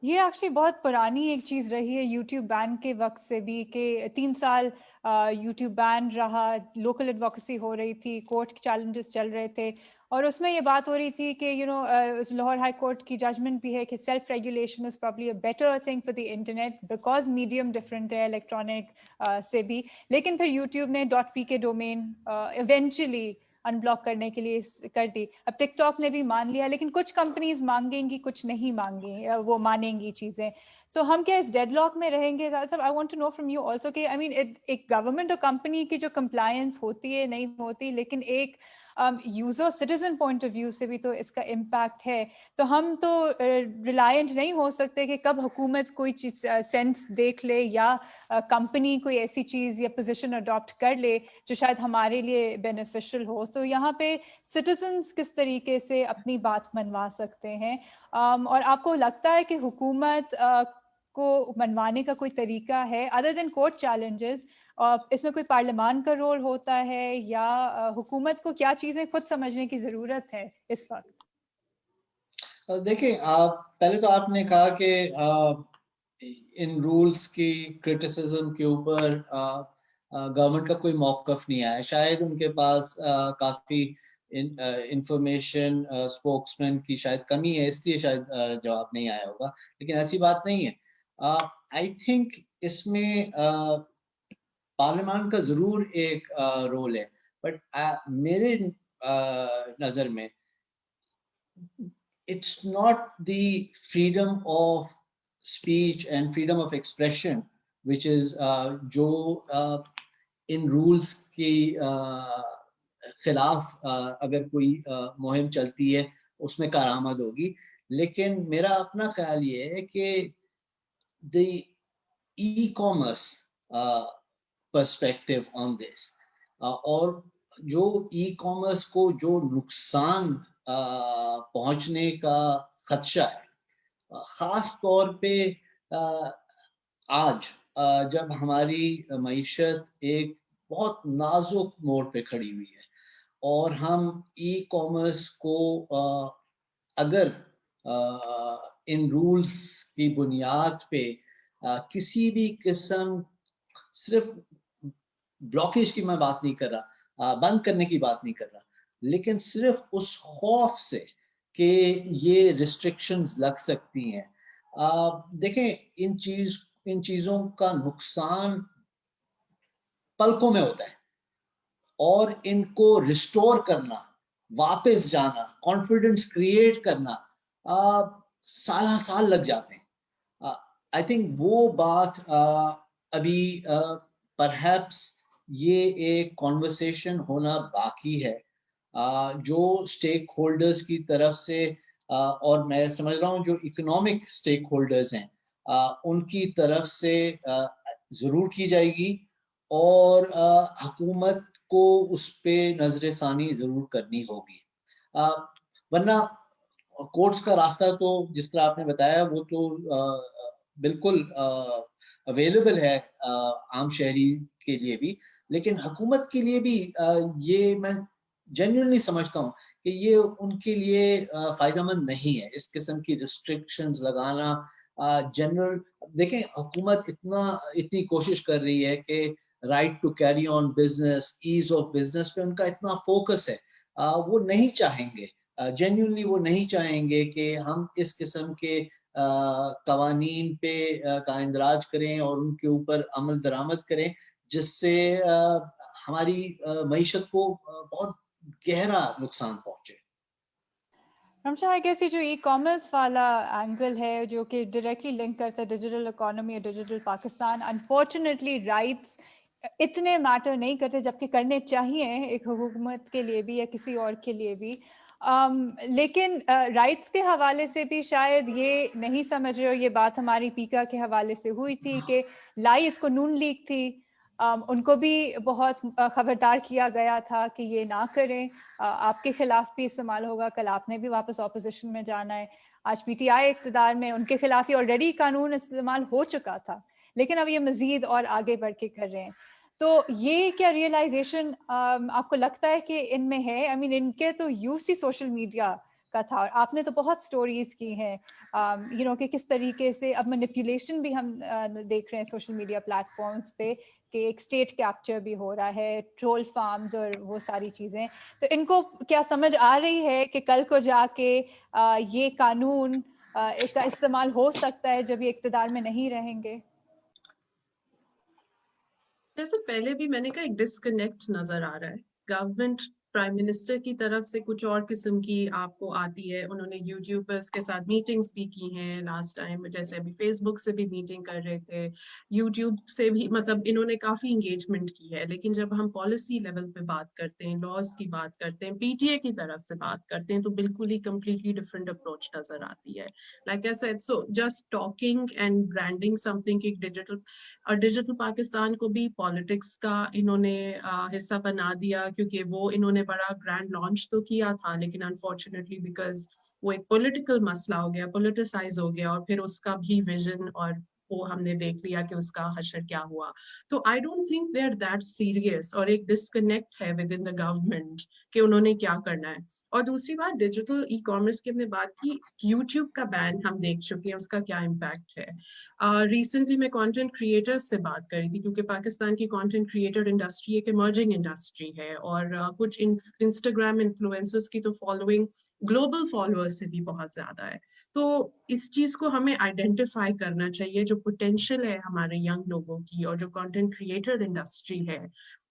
Speaker 2: یہ ایکچولی بہت پرانی ایک چیز رہی ہے یوٹیوب بین کے وقت سے بھی، کہ 3 سال یوٹیوب بین رہا، لوکل ایڈوکیسی ہو رہی تھی، کورٹ چیلنجز چل رہے تھے، اور اس میں یہ بات ہو رہی تھی کہ لاہور ہائی کورٹ کی ججمنٹ بھی ہے کہ self regulation is probably a better thing for the internet because medium different ہے الیکٹرانک سے بھی. لیکن پھر یوٹیوب نے .pk domain eventually in block کرنے کے لیے کر دی. اب ٹک ٹاک نے بھی مان لیا، لیکن کچھ کمپنیز مانگیں گی کچھ نہیں مانگیں، وہ مانیں گی چیزیں. سو ہم کیا اس ڈیڈ لاک میں رہیں گے؟ I want to know from you also کہ آئی مین ایک گورنمنٹ اور کمپنی کی جو کمپلائنس ہوتی ہے نہیں ہوتی، لیکن ایک user citizen point of view سے بھی تو اس کا امپیکٹ ہے. تو ہم تو ریلائنٹ نہیں ہو سکتے کہ کب حکومت کوئی چیز سینس دیکھ لے یا کمپنی کوئی ایسی چیز یا پوزیشن اڈاپٹ کر لے جو شاید ہمارے لیے بینیفیشل ہو. تو یہاں پہ سٹیزنس کس طریقے سے اپنی بات منوا سکتے ہیں؟ اور آپ کو لگتا ہے کہ حکومت کو منوانے کا کوئی طریقہ ہے ادر دین کورٹ چیلنجز؟ اس میں کوئی پارلیمان کا رول ہوتا ہے یا حکومت کو کیا چیزیں خود سمجھنے کی ضرورت ہے اس وقت؟
Speaker 3: دیکھیں پہلے تو آپ نے کہا کہ ان رولز کی کرٹیسزم کے اوپر گورنمنٹ کا کوئی موقف نہیں آیا. شاید ان کے پاس کافی انفارمیشن اسپوکس مین کی شاید کمی ہے، اس لیے شاید جواب نہیں آیا ہوگا، لیکن ایسی بات نہیں ہے. آئی تھنک اس میں پارلیمان کا ضرور ایک رول ہے، بٹ میرے نظر میں it's not the freedom of speech and freedom of expression which is جو ان رولز کی خلاف اگر کوئی مہم چلتی ہے اس میں کارآمد ہوگی. لیکن میرا اپنا خیال یہ ہے کہ the e-commerce perspective on this اور جو ای کامرس کو جو نقصان پہنچنے کا خدشہ ہے خاص طور پہ آج جب ہماری معیشت ایک بہت نازک موڑ پہ کھڑی ہوئی ہے اور ہم ای کامرس کو اگر ان رولز کی بنیاد پہ کسی بھی قسم صرف بلاکیج کی میں بات نہیں کر رہا, بند کرنے کی بات نہیں کر رہا, لیکن صرف اس خوف سے کہ یہ ریسٹرکشنز لگ سکتی ہیں. دیکھیں ان چیزوں کا نقصان پلکوں میں ہوتا ہے اور ان کو ریسٹور کرنا, واپس جانا, کانفیڈنس کریٹ کرنا سال لگ جاتے ہیں. آئی تھنک وہ بات ابھی پرہیپس یہ ایک کانورسیشن ہونا باقی ہے جو اسٹیک ہولڈرز کی طرف سے اور میں سمجھ رہا ہوں جو اکنامک اسٹیک ہولڈرز ہیں ان کی طرف سے ضرور کی جائے گی اور حکومت کو اس پہ نظر ثانی ضرور کرنی ہوگی. ورنہ کورٹس کا راستہ تو جس طرح آپ نے بتایا وہ تو بالکل اویلیبل ہے عام شہری کے لیے بھی, لیکن حکومت کے لیے بھی یہ میں جینوئنلی سمجھتا ہوں کہ یہ ان کے لیے فائدہ مند نہیں ہے اس قسم کی ریسٹرکشنز لگانا. جنرل دیکھیں حکومت اتنی کوشش کر رہی ہے کہ right to carry on business, ease of business پہ ان کا اتنا فوکس ہے, وہ نہیں چاہیں گے جینوئنلی وہ نہیں چاہیں گے کہ ہم اس قسم کے قوانین پہ کا اندراج کریں اور ان کے اوپر عمل درآمد کریں جس سے ہماری معیشت کو بہت گہرا نقصان پہنچے.
Speaker 2: رمشا آئی گیس یہ جو ای کامرس والا اینگل ہے جو کہ ڈائریکٹلی لنک کرتا ہے ڈیجیٹل اکانومی اور ڈیجیٹل پاکستان, انفارچونیٹلی رائٹس اتنے میٹر نہیں کرتے جبکہ کرنے چاہیے ایک حکومت کے لیے بھی یا کسی اور کے لیے بھی. لیکن رائٹس کے حوالے سے بھی شاید یہ نہیں سمجھ رہے, اور یہ بات ہماری پیکا کے حوالے سے ہوئی تھی کہ لائی اس کو نون لیگ تھی, ان کو بھی بہت خبردار کیا گیا تھا کہ یہ نہ کریں, آپ کے خلاف بھی استعمال ہوگا, کل آپ نے بھی واپس اپوزیشن میں جانا ہے. آج پی ٹی آئی اقتدار میں, ان کے خلاف ہی آلریڈی قانون استعمال ہو چکا تھا لیکن اب یہ مزید اور آگے بڑھ کے کر رہے ہیں. تو یہ کیا ریئلائزیشن آپ کو لگتا ہے کہ ان میں ہے؟ آئی مین ان کے تو یوز ہی سوشل میڈیا کا تھا, اور آپ نے تو بہت سٹوریز کی ہیں یو نو کہ کس طریقے سے اب مینیپولیشن بھی ہم دیکھ رہے ہیں سوشل میڈیا پلیٹ فارمز پہ کہ ایک اسٹیٹ کیپچر بھی ہو رہا ہے, ٹرول فارمز اور وہ ساری چیزیں. تو ان کو کیا سمجھ آ رہی ہے کہ کل کو جا کے یہ قانون کا استعمال ہو سکتا ہے جب یہ اقتدار میں نہیں رہیں گے؟
Speaker 4: جیسے پہلے بھی میں نے کہا ایک ڈسکنیکٹ نظر آ رہا ہے. گورنمنٹ پرائم منسٹر کی طرف سے کچھ اور قسم کی آپ کو آتی ہے, انہوں نے یوٹیوبرس کے ساتھ میٹنگز بھی کی ہیں لاسٹ ٹائم, جیسے ابھی فیس بک سے بھی میٹنگ کر رہے تھے, یوٹیوب سے بھی, مطلب انہوں نے کافی انگیجمنٹ کی ہے. لیکن جب ہم پالیسی لیول پہ بات کرتے ہیں, لاز کی بات کرتے ہیں, پی ٹی اے کی طرف سے بات کرتے ہیں, تو بالکل ہی کمپلیٹلی ڈفرنٹ اپروچ نظر آتی ہے. Like I said, so just talking and branding some thing, digital Pakistan کو بھی پالیٹکس کا انہوں نے حصہ بنا دیا, کیونکہ وہ انہوں نے بڑا گرینڈ لانچ تو کیا تھا لیکن انفارچونیٹلی بیکاز وہ ایک پولیٹیکل مسئلہ ہو گیا, پولیٹیسائز ہو گیا, اور پھر اس کا بھی ویژن اور وہ ہم نے دیکھ لیا کہ اس کا حشر کیا ہوا. تو I don't think they are that serious, اور ایک ڈسکنیکٹ ہے ود ان دا گورنمنٹ کہ انہوں نے کیا کرنا ہے. اور دوسری بات, ڈیجیٹل ای کامرس کی ہم نے بات کی, یوٹیوب کا بین ہم دیکھ چکے ہیں, اس کا کیا امپیکٹ ہے. ریسنٹلی میں کانٹینٹ کریٹرز سے بات کری تھی, کیونکہ پاکستان کی کانٹینٹ کریٹر انڈسٹری ایک ایمرجنگ انڈسٹری ہے, اور کچھ انسٹاگرام انفلوئنسرز کی تو فالوئنگ گلوبل فالوورز سے بھی بہت زیادہ ہے. تو اس چیز کو ہمیں آئیڈینٹیفائی کرنا چاہیے, جو پوٹینشیل ہے ہمارے ینگ لوگوں کی, اور جو کانٹینٹ کریٹر انڈسٹری ہے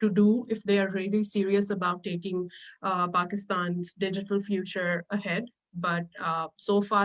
Speaker 4: to do if they are really serious about taking Pakistan's digital future ahead. But so far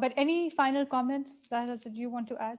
Speaker 2: but any final comments that you want to add?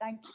Speaker 2: Thank you.